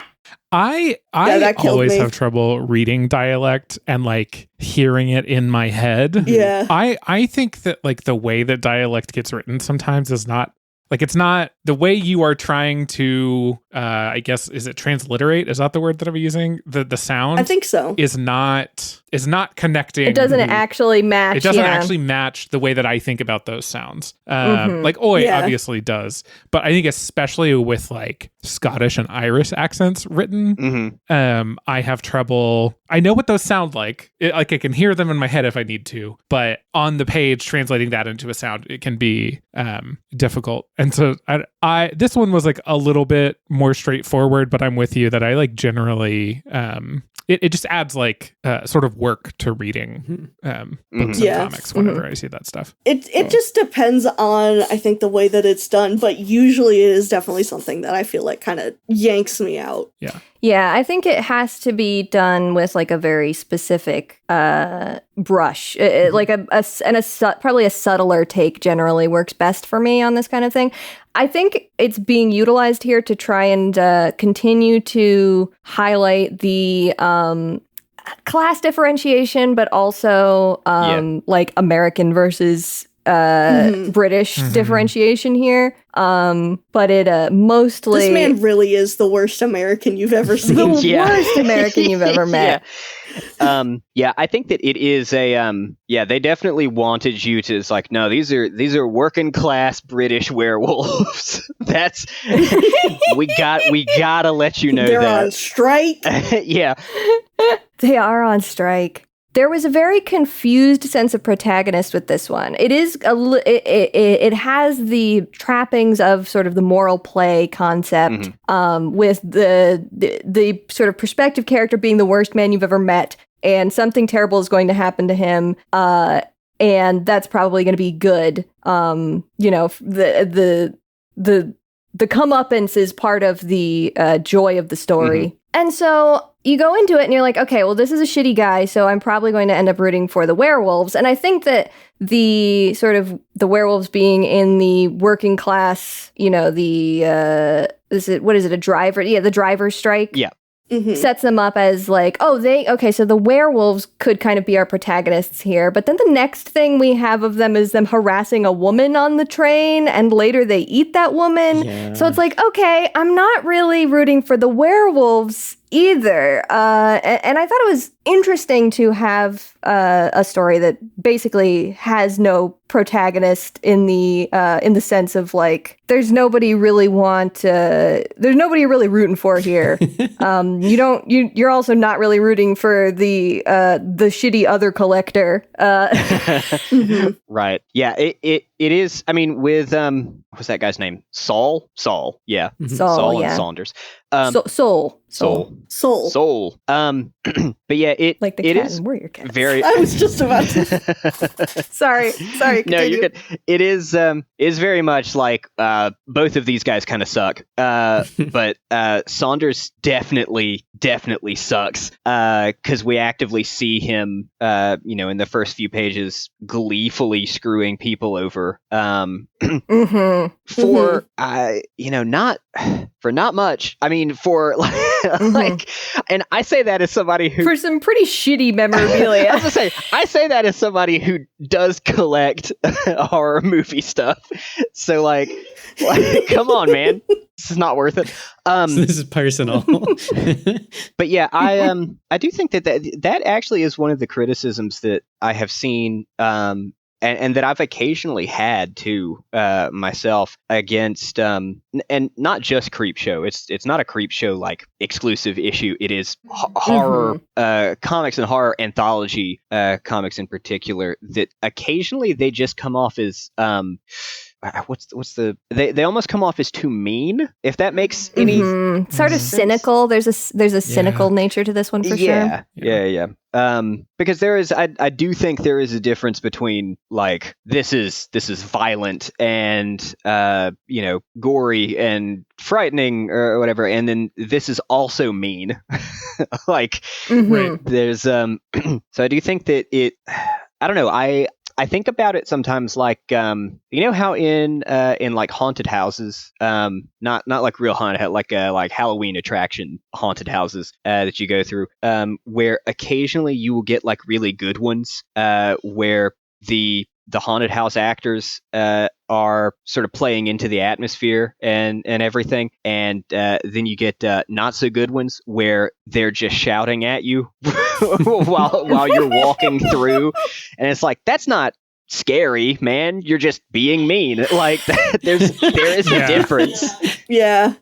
S2: I
S1: that killed
S2: always
S1: me.
S2: have trouble reading dialect and like hearing it in my head.
S1: Yeah.
S2: I think that like the way that dialect gets written sometimes is not like, it's not the way you are trying to I guess, is it transliterate? Is that the word that I'm using? The sound,
S1: I think so,
S2: is not connecting.
S4: It doesn't actually match.
S2: It doesn't actually match the way that I think about those sounds. Like oi obviously does, but I think especially with like Scottish and Irish accents written, I have trouble. I know what those sound like. Like I can hear them in my head if I need to, but on the page translating that into a sound, it can be difficult. And so I this one was like a little bit more straightforward, but I'm with you that I like generally it just adds like sort of work to reading books and comics whenever I see that stuff.
S1: It just depends on, I think, the way that it's done, but usually it is definitely something that I feel like kind of yanks me out.
S4: Yeah, I think it has to be done with like a very specific brush. Like probably a subtler take generally works best for me on this kind of thing. I think it's being utilized here to try and continue to highlight the class differentiation, but also like American versus British differentiation here. But it mostly...
S1: This man really is the worst American you've ever seen.
S4: The worst American you've ever met.
S5: I think that it is a they definitely wanted you to, it's like, no, these are working class British werewolves. That's we gotta let you know
S1: they're
S5: that.
S1: on strike.
S5: Yeah.
S4: They are on strike. There was a very confused sense of protagonist with this one. It is it has the trappings of sort of the moral play concept, with the sort of perspective character being the worst man you've ever met, and something terrible is going to happen to him, and that's probably going to be good. The comeuppance is part of the joy of the story. And so you go into it and you're like, okay, well, this is a shitty guy, so I'm probably going to end up rooting for the werewolves. And I think that the sort of the werewolves being in the working class, a driver? Yeah, the driver's strike.
S5: Yeah.
S4: Sets them up as like, so the werewolves could kind of be our protagonists here. But then the next thing we have of them is them harassing a woman on the train, and later they eat that woman. Yeah. So it's like, okay, I'm not really rooting for the werewolves either. And I thought it was interesting to have a story that basically has no protagonist in the sense of like, there's nobody really rooting for here. You're also not really rooting for the shitty other collector.
S5: Right. Yeah. It is. I mean, with what's that guy's name? Saul. Yeah. Saul and Saunders.
S4: Soul.
S5: But yeah,
S4: like the
S5: it
S4: cat
S5: is
S4: and Warrior Cats.
S5: Very.
S1: I was just about to. Sorry. Continue.
S5: No, you're good. It is very much like both of these guys kind of suck. But Saunders definitely sucks. Because we actively see him, in the first few pages, gleefully screwing people over. For not much. I mean, for like, and I say that as somebody who,
S4: for some pretty shitty memorabilia.
S5: I say that as somebody who does collect horror movie stuff. So like come on, man, this is not worth it.
S3: So this is personal.
S5: But yeah, I do think that actually is one of the criticisms that I have seen. And that I've occasionally had too myself against and not just Creepshow. It's not a Creepshow like exclusive issue. It is horror comics and horror anthology comics in particular that occasionally they just come off as they almost come off as too mean, if that makes any
S4: sort of cynical. There's a cynical nature to this one for sure.
S5: Yeah. Because there is, I do think there is a difference between like this is violent and gory and frightening or whatever, and then this is also mean. Like there's so I do think that it. I don't know. I think about it sometimes like how in like haunted houses, not like real haunted, like Halloween attraction haunted houses that you go through, where occasionally you will get like really good ones where the the haunted house actors are sort of playing into the atmosphere and everything, and then you get not so good ones where they're just shouting at you while you're walking through, and it's like, that's not scary, man. You're just being mean. Like there is a difference.
S1: Yeah.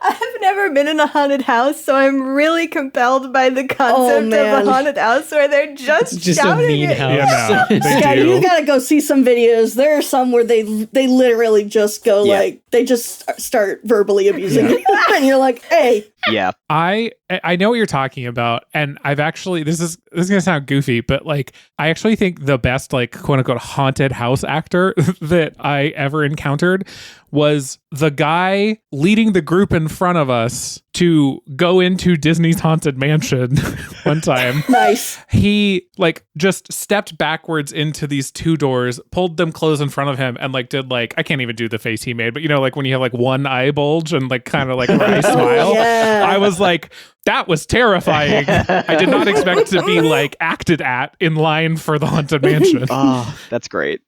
S4: I've never been in a haunted house, so I'm really compelled by the concept of a haunted house where they're just shouting
S3: a mean
S4: at
S3: house.
S2: Yeah, no,
S1: Yeah, you gotta go see some videos. There are some where they literally just go like, they just start verbally abusing you, and you're like, hey.
S5: Yeah.
S2: I know what you're talking about, and I've actually, this is gonna sound goofy, but like, I actually think the best, like, quote unquote haunted house actor that I ever encountered was the guy leading the group in front of us to go into Disney's Haunted Mansion one time.
S1: Nice.
S2: He like just stepped backwards into these two doors, pulled them closed in front of him, and like did like, I can't even do the face he made, but you know, like when you have like one eye bulge and like kind of like where I smile.
S1: Yeah.
S2: I was like, that was terrifying. I did not expect to be like acted at in line for the Haunted Mansion.
S5: Oh, that's great.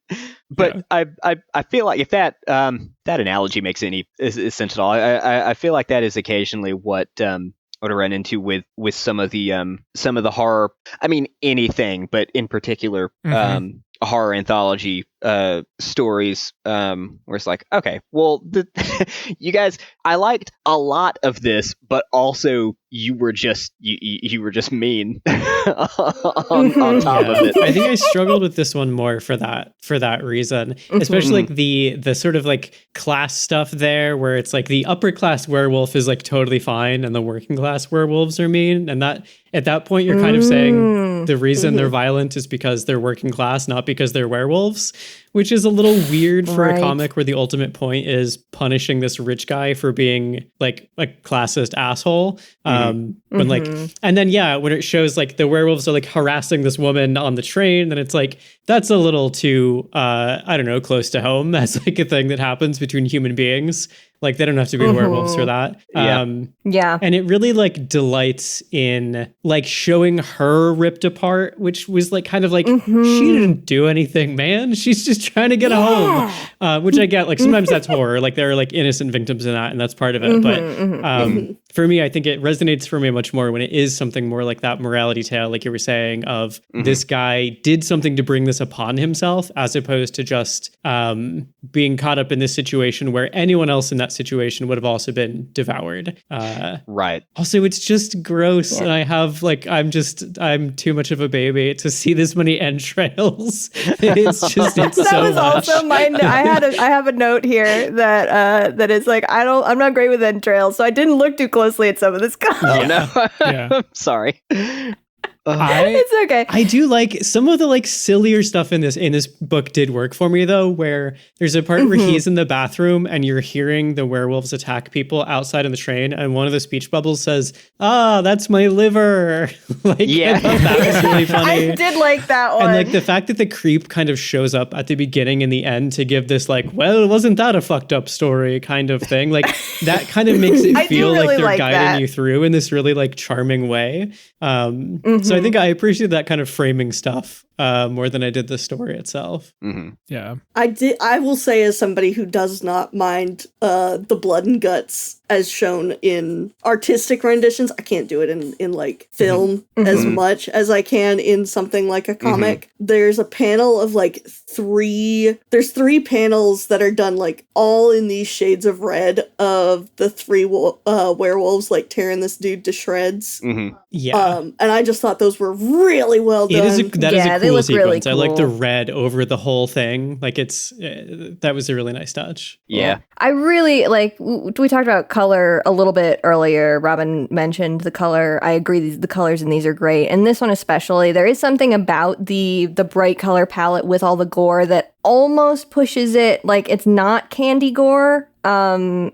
S5: But yeah. I feel like if that analogy makes any sense at all, I feel like that is occasionally what I run into with some of the horror. I mean, anything, but in particular, horror anthology stories where it's like, okay, well, you guys, I liked a lot of this, but also you were just mean on top of it.
S3: I think I struggled with this one more for that reason, especially like the sort of like class stuff there, where it's like the upper class werewolf is like totally fine and the working class werewolves are mean, and that at that point you're kind of saying the reason they're violent is because they're working class, not because they're werewolves, which is a little weird for a comic where the ultimate point is punishing this rich guy for being like a classist asshole. But like, and then when it shows like the werewolves are like harassing this woman on the train, then it's like, that's a little too, I don't know, close to home. That's like a thing that happens between human beings. Like they don't have to be werewolves for that.
S4: Yeah.
S3: And it really like delights in like showing her ripped apart, which was like kind of like, she didn't do anything, man. She's just trying to get home. Which I get, like sometimes that's horror. Like there are like innocent victims in that, and that's part of it. But for me, I think it resonates for me much more when it is something more like that morality tale, like you were saying, of this guy did something to bring this upon himself, as opposed to just being caught up in this situation where anyone else in that situation would have also been devoured.
S5: Right.
S3: Also, it's just gross, and I have like I'm too much of a baby to see this many entrails. It's just it's
S4: that
S3: so
S4: was
S3: much.
S4: Also my. I have a note here that is like I'm not great with entrails, so I didn't look too closely at some of this content.
S5: I'm sorry.
S4: It's okay.
S3: I do like some of the like sillier stuff in this book did work for me though, where there's a part where he's in the bathroom and you're hearing the werewolves attack people outside on the train, and one of the speech bubbles says, that's my liver. Like, I thought that was really funny.
S4: I did like that one.
S3: And like the fact that the creep kind of shows up at the beginning and the end to give this like, well, wasn't that a fucked up story kind of thing? Like that kind of makes it feel
S4: really
S3: like they're
S4: like
S3: guiding
S4: that.
S3: you through in this really like charming way. So I think I appreciate that kind of framing stuff more than I did the story itself.
S2: Yeah.
S1: I will say, as somebody who does not mind the blood and guts as shown in artistic renditions, I can't do it in like film as much as I can in something like a comic. There's a panel of like there's three panels that are done like all in these shades of red of the three werewolves like tearing this dude to shreds. And I just thought those were really well done.
S3: That is a cool sequence.
S4: Really cool.
S3: I like the red over the whole thing. Like that was a really nice touch.
S5: Yeah.
S4: I really like, we talked about color a little bit earlier. Robin mentioned the color. I agree, the colors in these are great. And this one especially, there is something about the bright color palette with all the gore that almost pushes it, like it's not candy gore. For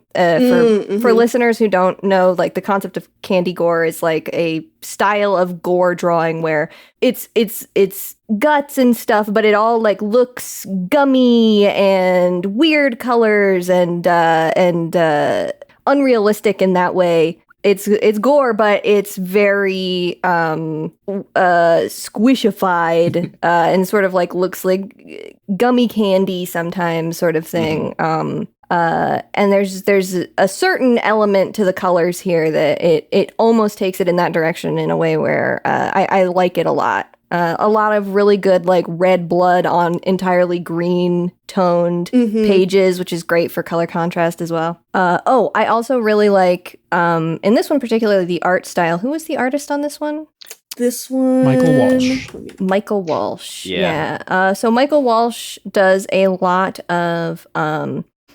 S4: listeners who don't know, like the concept of candy gore is like a style of gore drawing where it's guts and stuff, but it all like looks gummy and weird colors and unrealistic in that way. it's gore, but it's very squishified and sort of like looks like gummy candy sometimes, sort of thing. And there's a certain element to the colors here that it almost takes it in that direction in a way where I like it a lot. A lot of really good like red blood on entirely green toned pages, which is great for color contrast as well. I also really like in this one particularly the art style. Who was the artist on this one?
S1: This one,
S4: Michael Walsh.
S5: Yeah.
S4: So Michael Walsh does a lot of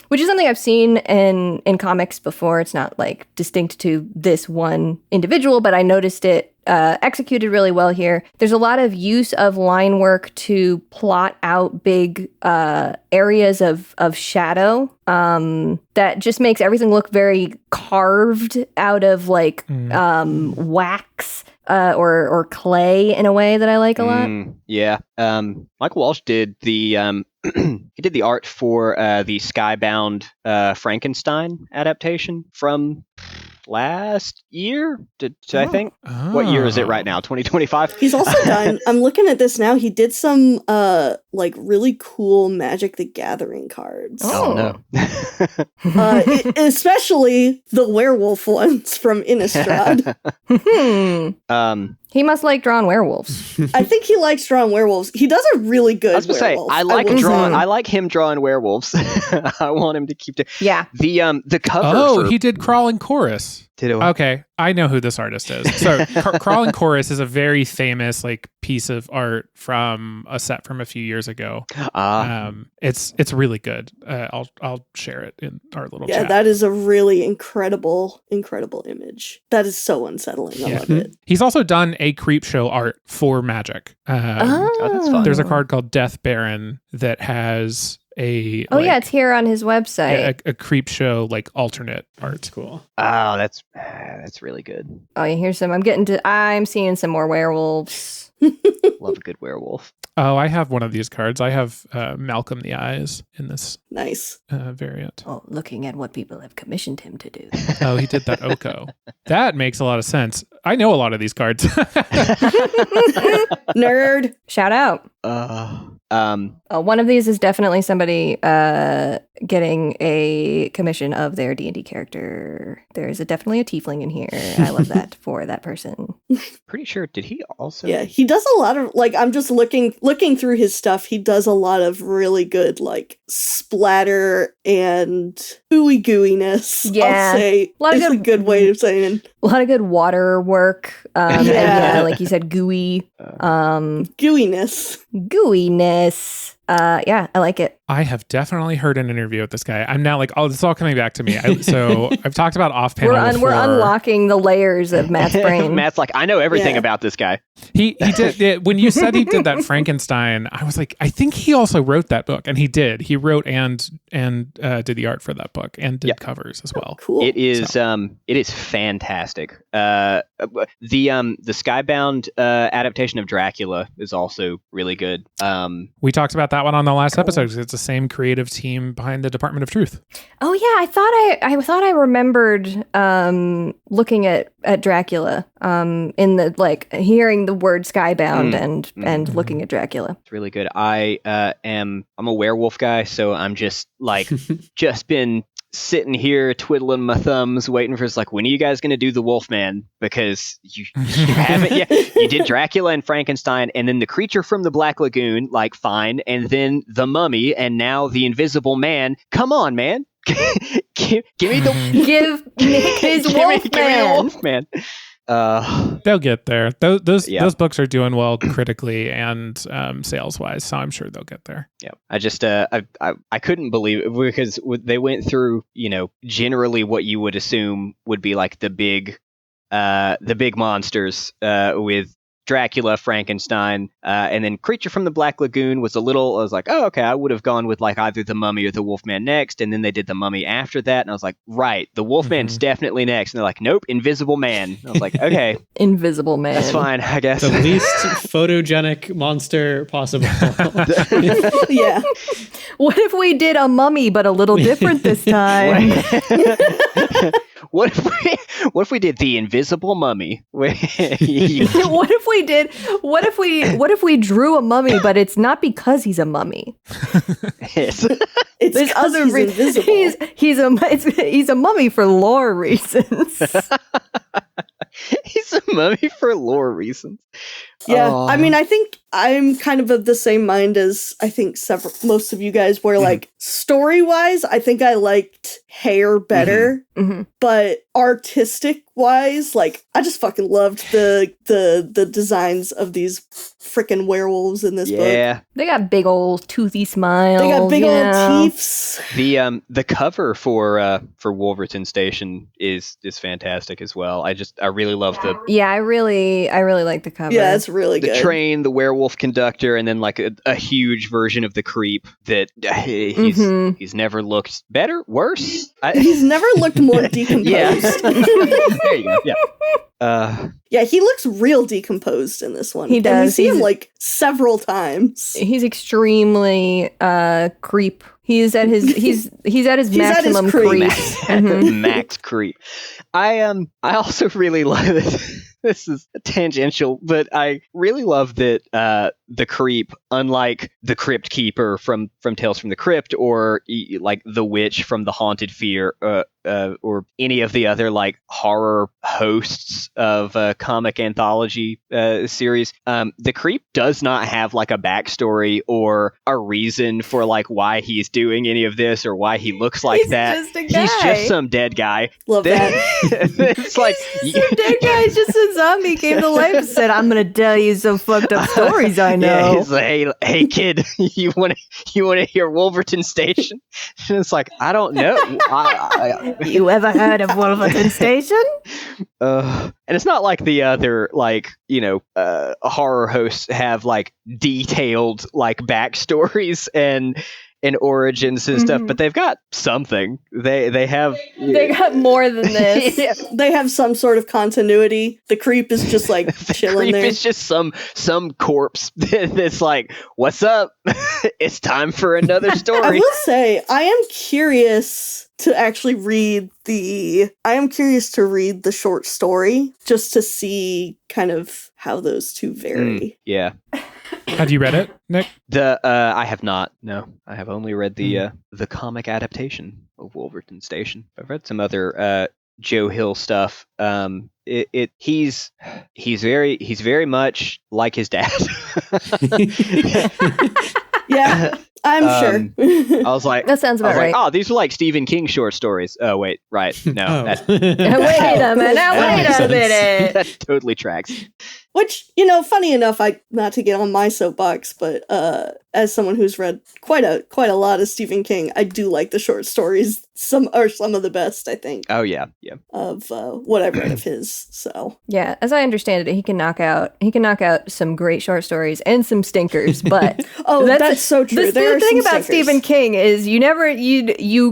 S4: which is something I've seen in comics before. It's not like distinct to this one individual, but I noticed it executed really well here. There's a lot of use of line work to plot out big areas of shadow that just makes everything look very carved out of like wax or clay in a way that I like a lot.
S5: Yeah. Michael Walsh did the he did the art for the Skybound Frankenstein adaptation from last year, I think. What year is it right now? 2025?
S1: He's also done, I'm looking at this now, he did some like really cool Magic the Gathering cards.
S5: Oh no.
S1: Especially the werewolf ones from Innistrad.
S4: He must like drawing werewolves.
S1: I think he likes drawing werewolves. He does a really good
S5: I was gonna say,
S1: werewolf.
S5: I like him drawing werewolves. I want him to keep
S4: Yeah.
S5: The cover.
S2: Oh, he did Crawling Chorus.
S5: Okay,
S2: I know who this artist is. So Crawling Chorus is a very famous like piece of art from a set from a few years ago. It's really good. I'll share it in our little chat.
S1: Yeah, that is a really incredible image. That is so unsettling. I love it.
S2: He's also done a Creepshow art for Magic.
S5: that's fun.
S2: There's a card called Death Baron that has
S4: it's here on his website.
S2: A Creepshow like alternate art.
S3: Cool.
S5: Oh, that's really good.
S4: Oh, here's some. I'm seeing some more werewolves.
S5: Love a good werewolf.
S2: Oh, I have one of these cards. I have Malcolm the Eyes in this
S1: Nice
S2: variant.
S4: Oh, looking at what people have commissioned him to do.
S2: Oh, he did that Oko. That makes a lot of sense. I know a lot of these cards.
S1: Nerd.
S4: Shout out. One of these is definitely somebody getting a commission of their D&D character. There's definitely a tiefling in here. I love that for that person.
S5: Pretty sure. Did he also?
S1: Yeah, he does a lot of like. I'm just looking through his stuff. He does a lot of really good like splatter and ooey gooiness.
S4: Yeah,
S1: I'll say is a good way of saying it.
S4: A lot of good water work. And like you said, gooey.
S1: Gooiness.
S4: Yeah, I like it.
S2: I have definitely heard an interview with this guy. I'm now like, it's all coming back to me. So I've talked about off panel.
S4: We're unlocking the layers of Matt's brain.
S5: Matt's like, I know everything about this guy.
S2: He did. When you said he did that Frankenstein, I was like, I think he also wrote that book, and he did. He wrote and did the art for that book and did covers as well.
S1: Cool.
S5: It is fantastic. The Skybound adaptation of Dracula is also really good.
S2: We talked about that one on the last episode because it's the same creative team behind the Department of Truth.
S4: Oh yeah, I thought I remembered looking at Dracula in the like hearing the word Skybound and looking at Dracula.
S5: It's really good. I'm a werewolf guy, so I'm just like just been sitting here twiddling my thumbs waiting for like, when are you guys going to do the Wolfman? Because you haven't yet. You did Dracula and Frankenstein, and then the creature from the Black Lagoon, like fine, and then the Mummy, and now the Invisible Man. Come on, man. give me
S4: Nick his
S5: Wolfman.
S2: They'll get there. Those books are doing well critically and sales wise, so I'm sure they'll get there.
S5: Yeah, I just I couldn't believe it because they went through generally what you would assume would be like the big monsters with Dracula, Frankenstein, and then Creature from the Black Lagoon was I was like, oh, okay, I would have gone with like either the Mummy or the Wolfman next, and then they did the Mummy after that, and I was like, right, the Wolfman's definitely next, and they're like, nope, Invisible Man. I was like, okay.
S4: Invisible Man.
S5: That's fine, I guess.
S3: The least photogenic monster possible.
S1: Yeah.
S4: What if we did a mummy, but a little different this time?
S5: What if we did the Invisible Mummy?
S4: What if we drew a mummy, but it's not because he's a mummy.
S5: Yes.
S1: It's
S4: There's
S1: because
S4: other
S1: he's invisible.
S4: He's a mummy for lore reasons.
S5: He's a mummy for lore reasons.
S1: Yeah,
S5: Oh.
S1: I mean, I think I'm kind of the same mind as I think most of you guys were. Like, story-wise, I think I liked Hair better, but artistic-wise, like, I just fucking loved the designs of these freaking werewolves in this book.
S5: Yeah.
S4: They got big old toothy smiles.
S1: They got big
S4: you
S1: old
S4: know.
S1: teeths.
S5: The cover for Wolverton Station is fantastic as well. I really love the
S4: Yeah, I really like the cover.
S1: Yeah, it's really good.
S5: the train, the werewolf conductor, and then like a huge version of the creep that he's never looked better, worse.
S1: He's never looked more decomposed.
S5: Yeah. There you go. Yeah.
S1: Yeah, he looks real decomposed in this one.
S4: He does.
S1: And we see him like several times.
S4: He's extremely creep. He's at his maximum creep.
S5: Max creep. I also really love it. This is tangential, but I really love that the creep, unlike the Crypt Keeper from Tales from the Crypt, or like the Witch from the Haunted Fear, or any of the other like horror hosts of comic anthology series, the creep does not have like a backstory or a reason for like why he's doing any of this or why he looks like
S4: He's
S5: that.
S4: just a guy.
S5: He's just some dead guy.
S1: Love that.
S5: It's like
S4: Some dead guy, just a zombie, came to life and said, "I'm gonna tell you some fucked up stories I know."
S5: Yeah, he's like, hey kid, you want to hear Wolverton Station? And it's like, I don't know.
S4: You ever heard of Wolverton Station?
S5: And it's not like the other like horror hosts have like detailed like backstories and origins and stuff, but they've got something. They have.
S4: They got more than this.
S5: Yeah.
S1: They have some sort of continuity. The creep is just like chilling
S5: Creep
S1: there.
S5: is just some corpse that's like, what's up? It's time for another
S1: I
S5: story.
S1: will say, I am curious to actually read the short story just to see kind of how those two vary.
S5: Yeah.
S2: Have you read it, Nick?
S5: I have not. No, I have only read the comic adaptation of Wolverton Station. I've read some other Joe Hill stuff. He's very much like his dad.
S1: Yeah, I'm sure.
S5: I was like,
S4: That sounds about right.
S5: Oh, these are like Stephen King short stories. Oh wait, right? No,
S3: Oh.
S4: Wait a minute.
S5: that totally tracks.
S1: Which, funny enough, not to get on my soapbox, but as someone who's read quite a lot of Stephen King, I do like the short stories. Some are some of the best, I think.
S5: Oh yeah.
S1: Of what I've read of his. So
S4: Yeah, as I understand it, he can knock out some great short stories and some stinkers. But
S1: that's so true.
S4: The thing about Stephen King is you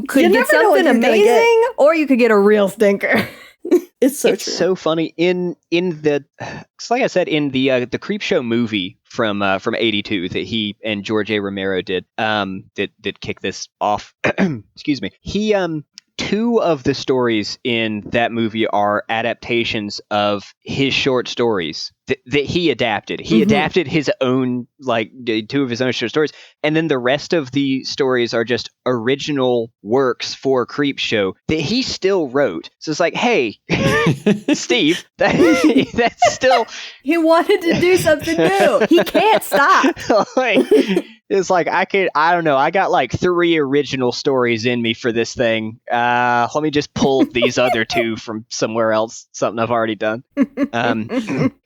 S4: could get something amazing, or you could get a real stinker.
S1: It's so
S5: It's
S1: true.
S5: so funny in the, like I said, in the Creepshow movie from '82 that he and George A. Romero did that kicked this off. Excuse me. He two of the stories in that movie are adaptations of his short stories that he adapted. He adapted his own, like, two of his own short stories, and then the rest of the stories are just original works for Creepshow that he still wrote. So it's like, hey, Steve, that's still...
S4: He wanted to do something new. He can't stop.
S5: It's like, I don't know, I got like 3 original stories in me for this thing. Let me just pull these other 2 from somewhere else, something I've already done.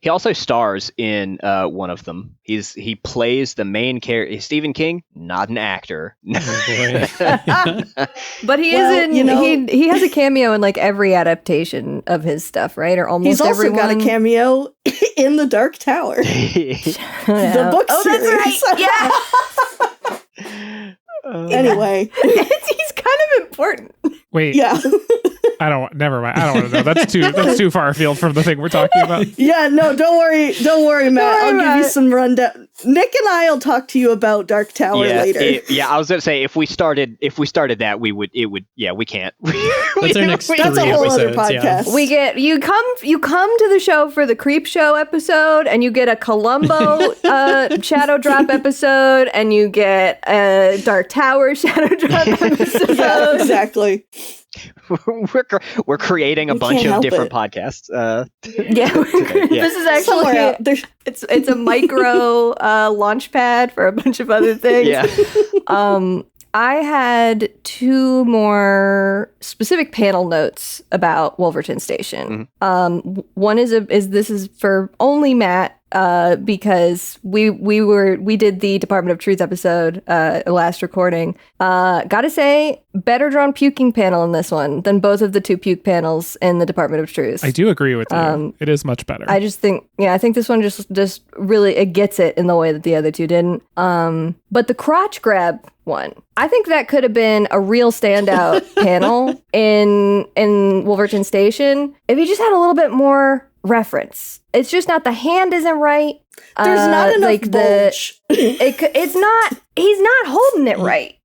S5: He also stars in one of them. He plays the main character. Stephen King, not an actor.
S3: Oh, boy.
S4: But he he has a cameo in like every adaptation of his stuff, right? Or almost
S1: He's also
S4: everyone.
S1: got a cameo in The Dark Tower. The book series.
S4: That's right. Yeah.
S1: Anyway.
S4: He's kind of important.
S2: Wait,
S1: Yeah.
S2: Never mind. I don't want to know. That's too far afield from the thing we're talking about.
S1: Yeah, no, don't worry, Matt. I'll give you some rundown. Nick and I'll talk to you about Dark Tower later.
S5: I was gonna say if we started that, we can't.
S3: That's our next 3
S1: That's a whole other
S3: episodes,
S1: podcast.
S3: yeah.
S4: You come to the show for the Creepshow episode, and you get a Columbo Shadow Drop episode, and you get a Dark Tower Shadow Drop episode.
S1: Yeah, exactly.
S5: We're creating a bunch of different podcasts.
S4: This is actually it's a micro launch pad for a bunch of other things.
S5: Yeah.
S4: I had 2 more specific panel notes about Wolverton Station.
S5: Mm-hmm.
S4: One is this is for only Matt because we did the Department of Truth episode last recording. Gotta say, better drawn puking panel in this one than both of the 2 puke panels in the Department of Truth.
S2: I do agree with you. It is much better.
S4: I just think, I think this one just really it gets it in the way that the other 2 didn't. But the crotch grab one, I think that could have been a real standout panel in Wolverton Station if he just had a little bit more reference. It's just not, the hand isn't right.
S1: There's not enough bulge.
S4: It's not. He's not holding it right.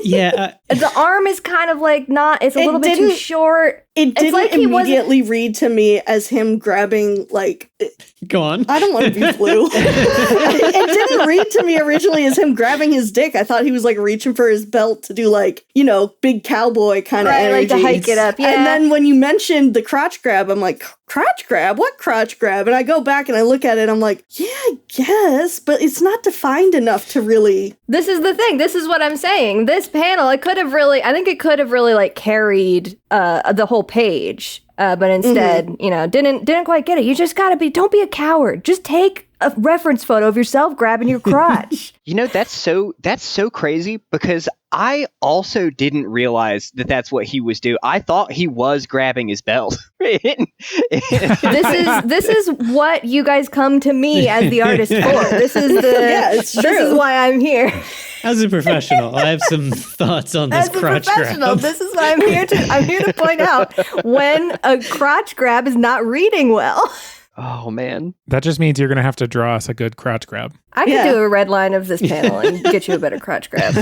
S3: Yeah.
S4: The arm is kind of like not. It's a little bit too short.
S1: It didn't
S4: like
S1: immediately read to me as him grabbing, like...
S3: Go on.
S1: I don't want to be blue. It didn't read to me originally as him grabbing his dick. I thought he was, like, reaching for his belt to do, like, big cowboy kind of energy.
S4: Like to hike it up, yeah.
S1: And then when you mentioned the crotch grab, I'm like, crotch grab? What crotch grab? And I go back and I look at it, I'm like, yeah, I guess, but it's not defined enough to really...
S4: This is the thing. This is what I'm saying. This panel, I think it could have really, like, carried the whole page, but instead, didn't quite get it. You just gotta don't be a coward. Just take a reference photo of yourself grabbing your crotch.
S5: That's so crazy because I also didn't realize that that's what he was doing. I thought he was grabbing his belt.
S4: This is what you guys come to me as the artist for. This is this is why I'm here.
S3: As a professional, I have some thoughts on this crotch grab.
S4: This is why I'm here to point out when a crotch grab is not reading well.
S5: Oh, man.
S2: That just means you're going to have to draw us a good crotch grab.
S4: I could do a red line of this panel and get you a better crotch grab.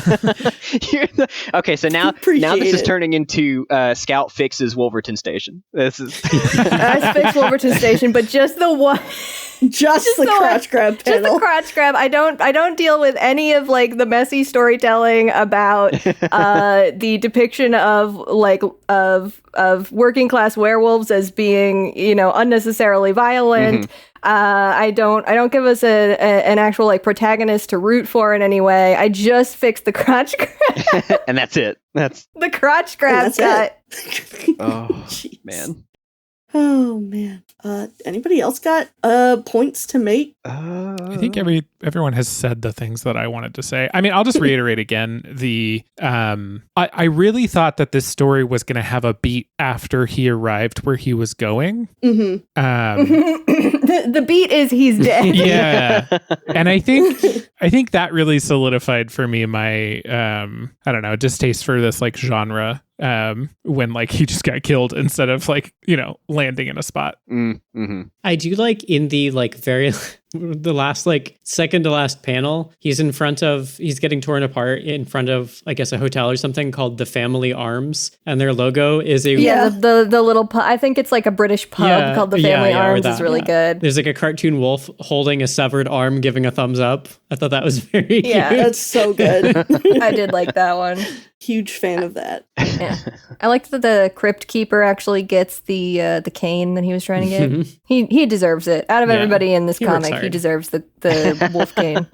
S5: Okay, so now this is turning into Scout fixes Wolverton Station. This is
S4: I fix Wolverton Station, but just the one.
S1: Just the crotch grab panel.
S4: Just the crotch grab. I don't deal with any of like the messy storytelling about the depiction of working class werewolves as being unnecessarily violent. Mm-hmm. I don't give us an actual like protagonist to root for in any way. I just fixed the crotch grab.
S5: And that's it. That's
S4: the crotch grab cut.
S5: Oh, man.
S1: Oh, man. Anybody else got points to make?
S2: I think everyone has said the things that I wanted to say. I mean, I'll just reiterate again. I really thought that this story was going to have a beat after he arrived where he was going.
S1: Mm-hmm.
S4: The beat is he's dead.
S2: Yeah, and I think that really solidified for me my I don't know, distaste for this like genre. When like he just got killed instead of like landing in a spot.
S5: Mm-hmm.
S3: I do like in the like the last like second to last panel, he's getting torn apart in front of I guess a hotel or something called the Family Arms, and their logo is
S4: the little pub. I think it's like a British pub called the Family Arms. Is really good.
S3: There's like a cartoon wolf holding a severed arm giving a thumbs up. I thought that was very cute.
S1: That's so good.
S4: I did like that one.
S1: Huge fan of that.
S4: Yeah, I liked that the crypt keeper actually gets the cane that he was trying to get. He deserves it. Out of everybody in this comic, he deserves the wolf cane.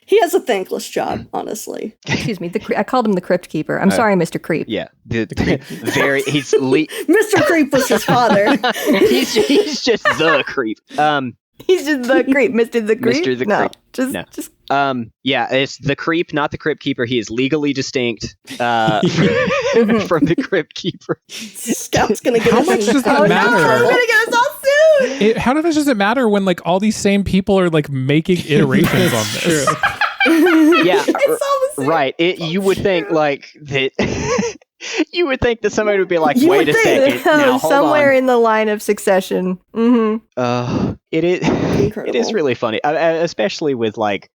S1: He has a thankless job, honestly.
S4: Excuse me, I called him the crypt keeper. I'm sorry, Mr. Creep.
S5: Yeah, the creep.
S1: Mr. Creep was his father.
S5: he's just the creep.
S4: He's just the creep, Mr. the Creep.
S5: Mr. the
S4: no,
S5: Creep.
S4: Just.
S5: Yeah, it's the creep, not the crypt keeper. He is legally distinct from the crypt keeper.
S1: Scout's gonna get
S2: How much does that matter?
S4: Scout's gonna get us all sued.
S2: How much does it matter when like all these same people are like making iterations on this?
S5: Yeah,
S4: It's all the same.
S5: right. You would think like that. You would think that somebody would be like, wait a second. Now, hold
S4: somewhere
S5: on.
S4: in the line of succession.
S5: It is
S1: Incredible.
S5: it is really funny, especially with like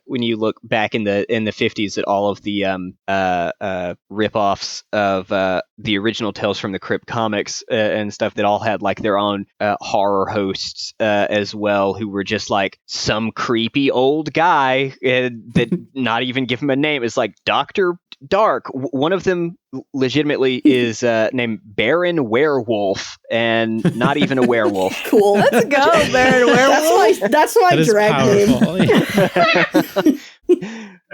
S5: when you look back in the 50s at all of the rip-offs of the original Tales from the Crypt comics and stuff that all had like their own horror hosts as well, who were just like some creepy old guy that not even give him a name. It's like Dr. Dark. One of them legitimately is named Baron Werewolf, and not even a werewolf.
S1: Cool.
S4: Let's go, Baron Werewolf.
S1: That's my
S3: That is
S1: drag name.
S3: powerful.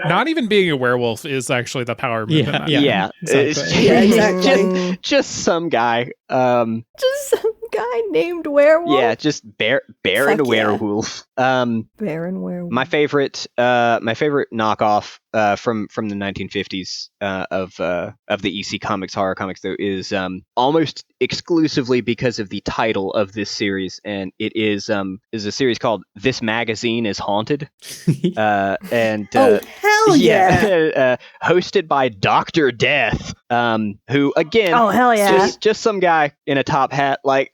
S2: Not even being a werewolf is actually the power move.
S3: Yeah,
S5: Yeah,
S3: exactly.
S1: Yeah, exactly.
S5: just some guy.
S4: Just some guy named Werewolf.
S5: Yeah, just Baron
S1: Fuck yeah.
S5: Werewolf.
S4: Baron Werewolf.
S5: My favorite knockoff from the 1950s of the EC Comics horror comics though is almost exclusively because of the title of this series, and it is a series called This Magazine is Haunted, and
S1: Oh, hell yeah.
S5: hosted by Dr. Death, who again,
S4: Oh, hell yeah.
S5: just some guy in a top hat. Like,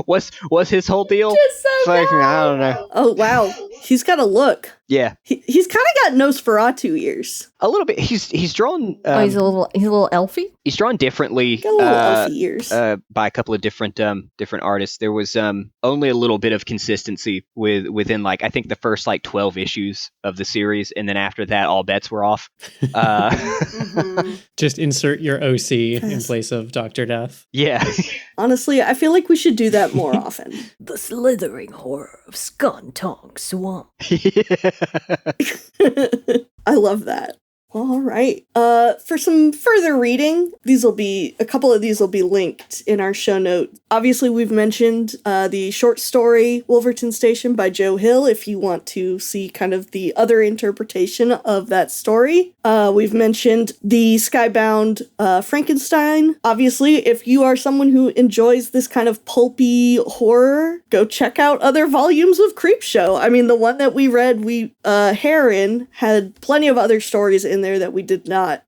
S5: what's his whole deal?
S4: Just some
S5: Fucking,
S4: guy.
S5: I don't know.
S1: Oh, wow. He's got a look.
S5: Yeah,
S1: He's kind of got Nosferatu ears.
S5: a little bit. He's drawn.
S4: He's a little elfy.
S5: He's drawn differently
S1: Got a little elfy ears.
S5: by a couple of different artists. There was only a little bit of consistency within like I think the first like 12 issues of the series, and then after that, all bets were off.
S3: Just insert your OC in place of Dr. Death.
S5: Yeah.
S1: Honestly, I feel like we should do that more often.
S4: The slithering horror of Scontong Swamp.
S1: I love that. All right. For some further reading, a couple of these will be linked in our show note. Obviously, we've mentioned the short story Wolverton Station by Joe Hill, if you want to see kind of the other interpretation of that story. We've mentioned the Skybound Frankenstein. Obviously, if you are someone who enjoys this kind of pulpy horror, go check out other volumes of Creepshow. I mean, the one that we read, Hair in, had plenty of other stories in there that we did not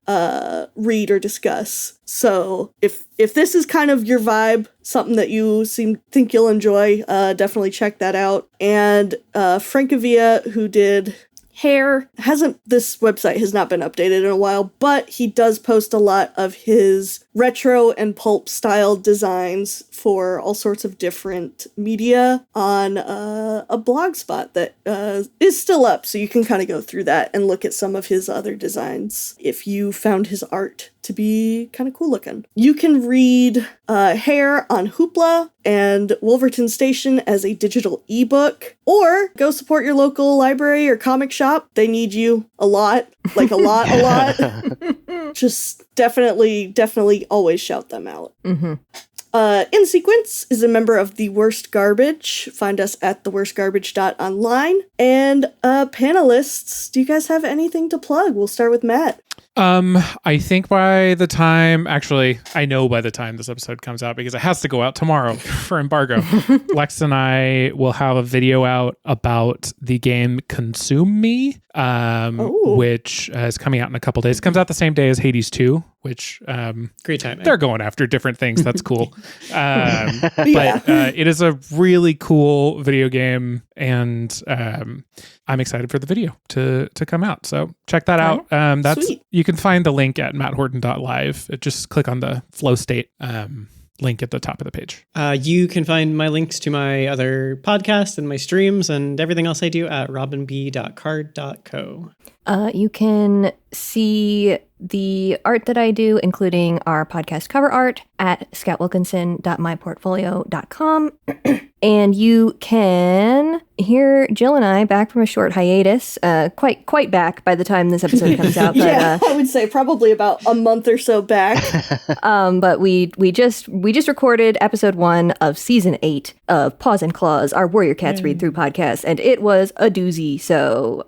S1: read or discuss. So if this is kind of your vibe, something that you think you'll enjoy, definitely check that out. And Francavilla, who did Hair, this website has not been updated in a while, but he does post a lot of his retro and pulp style designs for all sorts of different media on a blog spot that is still up, so you can kind of go through that and look at some of his other designs if you found his art to be kind of cool looking. You can read Hair on Hoopla and Wolverton Station as a digital ebook, or go support your local library or comic shop. They need you a lot, like a lot. Just definitely always shout them out.
S4: Mm-hmm.
S1: In Sequence is a member of The Worst Garbage. Find us at theworstgarbage.online. And panelists, do you guys have anything to plug? We'll start with Matt.
S2: I think by the time this episode comes out, because it has to go out tomorrow for embargo, Lex and I will have a video out about the game Consume Me, which is coming out in a couple days. It comes out the same day as Hades 2, which
S3: great time.
S2: They're going after different things. That's cool.
S1: Yeah.
S2: But it is a really cool video game, and I'm excited for the video to come out. So check that out.
S1: Sweet.
S2: You can find the link at matthorton.live. Just click on the flow state link at the top of the page.
S3: You can find my links to my other podcasts and my streams and everything else I do at robinb.card.co.
S4: You can see the art that I do, including our podcast cover art, at scoutwilkinson.myportfolio.com. And you can hear Jill and I back from a short hiatus, quite back by the time this episode comes out. But,
S1: Yeah, I would say probably about a month or so back.
S4: but we just recorded episode 1 of season 8, of Paws and Claws, our Warrior Cats Read Through podcast, and it was a doozy. So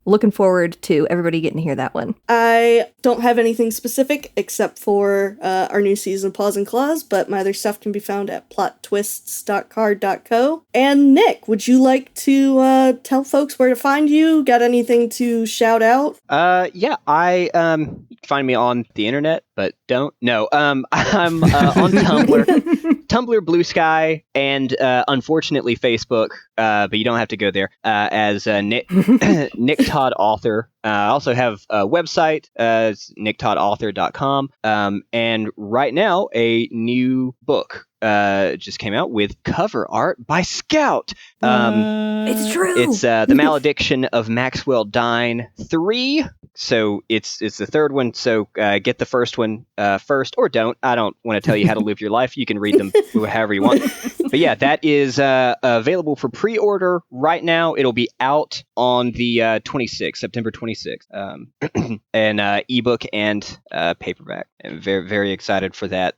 S4: looking forward to everybody getting to hear that one.
S1: I don't have anything specific except for our new season of Paws and Claws, but my other stuff can be found at plottwists.card.co. And Nick, would you like to tell folks where to find you? Got anything to shout out?
S5: Yeah, you can find me on the internet, but don't. No, I'm on Tumblr, Tumblr, Blue Sky, and unfortunately Facebook. But you don't have to go there. As Nick Todd Author. I also have a website, nicktoddauthor.com. And right now, a new book just came out with cover art by Scout.
S4: It's true.
S5: It's The Malediction of Maxwell Dine 3. So it's the third one. So get the first one first, or don't. I don't want to tell you how to live your life. You can read them however you want. But yeah, that is available for pre-order right now. It'll be out on the 26th, September 26th, and ebook and paperback. I'm very, very excited for that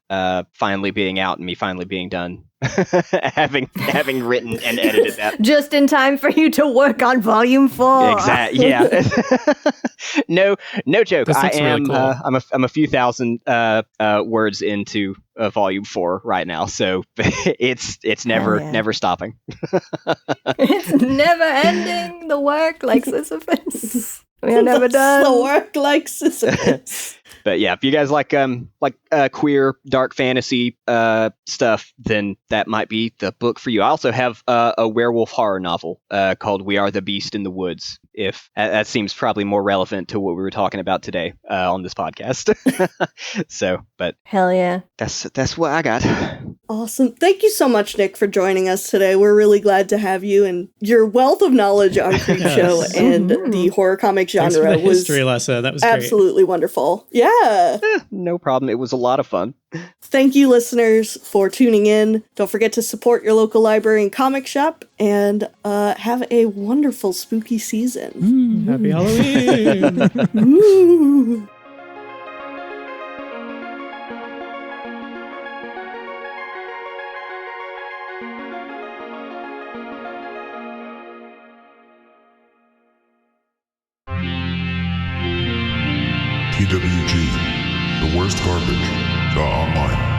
S5: finally being out and me finally being done. having written and edited that
S4: just in time for you to work on volume 4.
S5: Exactly. Yeah. no joke. I am.
S2: Really cool.
S5: I'm a few thousand words into volume 4 right now, so it's never stopping.
S4: It's never ending. The work like Sisyphus. We are never done.
S1: The work like Sisyphus.
S5: But yeah, if you guys like queer dark fantasy stuff, then that might be the book for you. I also have a werewolf horror novel called We Are the Beast in the Woods. If that seems probably more relevant to what we were talking about today on this podcast. So, but
S4: hell yeah,
S5: that's what I got.
S1: Awesome. Thank you so much, Nick, for joining us today. We're really glad to have you, and your wealth of knowledge on Creepshow and the horror comic genre was
S3: history lesson. That was
S1: absolutely
S3: great.
S1: Wonderful. Yeah.
S5: No problem. It was a lot of fun.
S1: Thank you, listeners, for tuning in. Don't forget to support your local library and comic shop, and have a wonderful spooky season.
S3: Happy Halloween.
S1: Ooh.
S6: TWG, the worst garbage, online.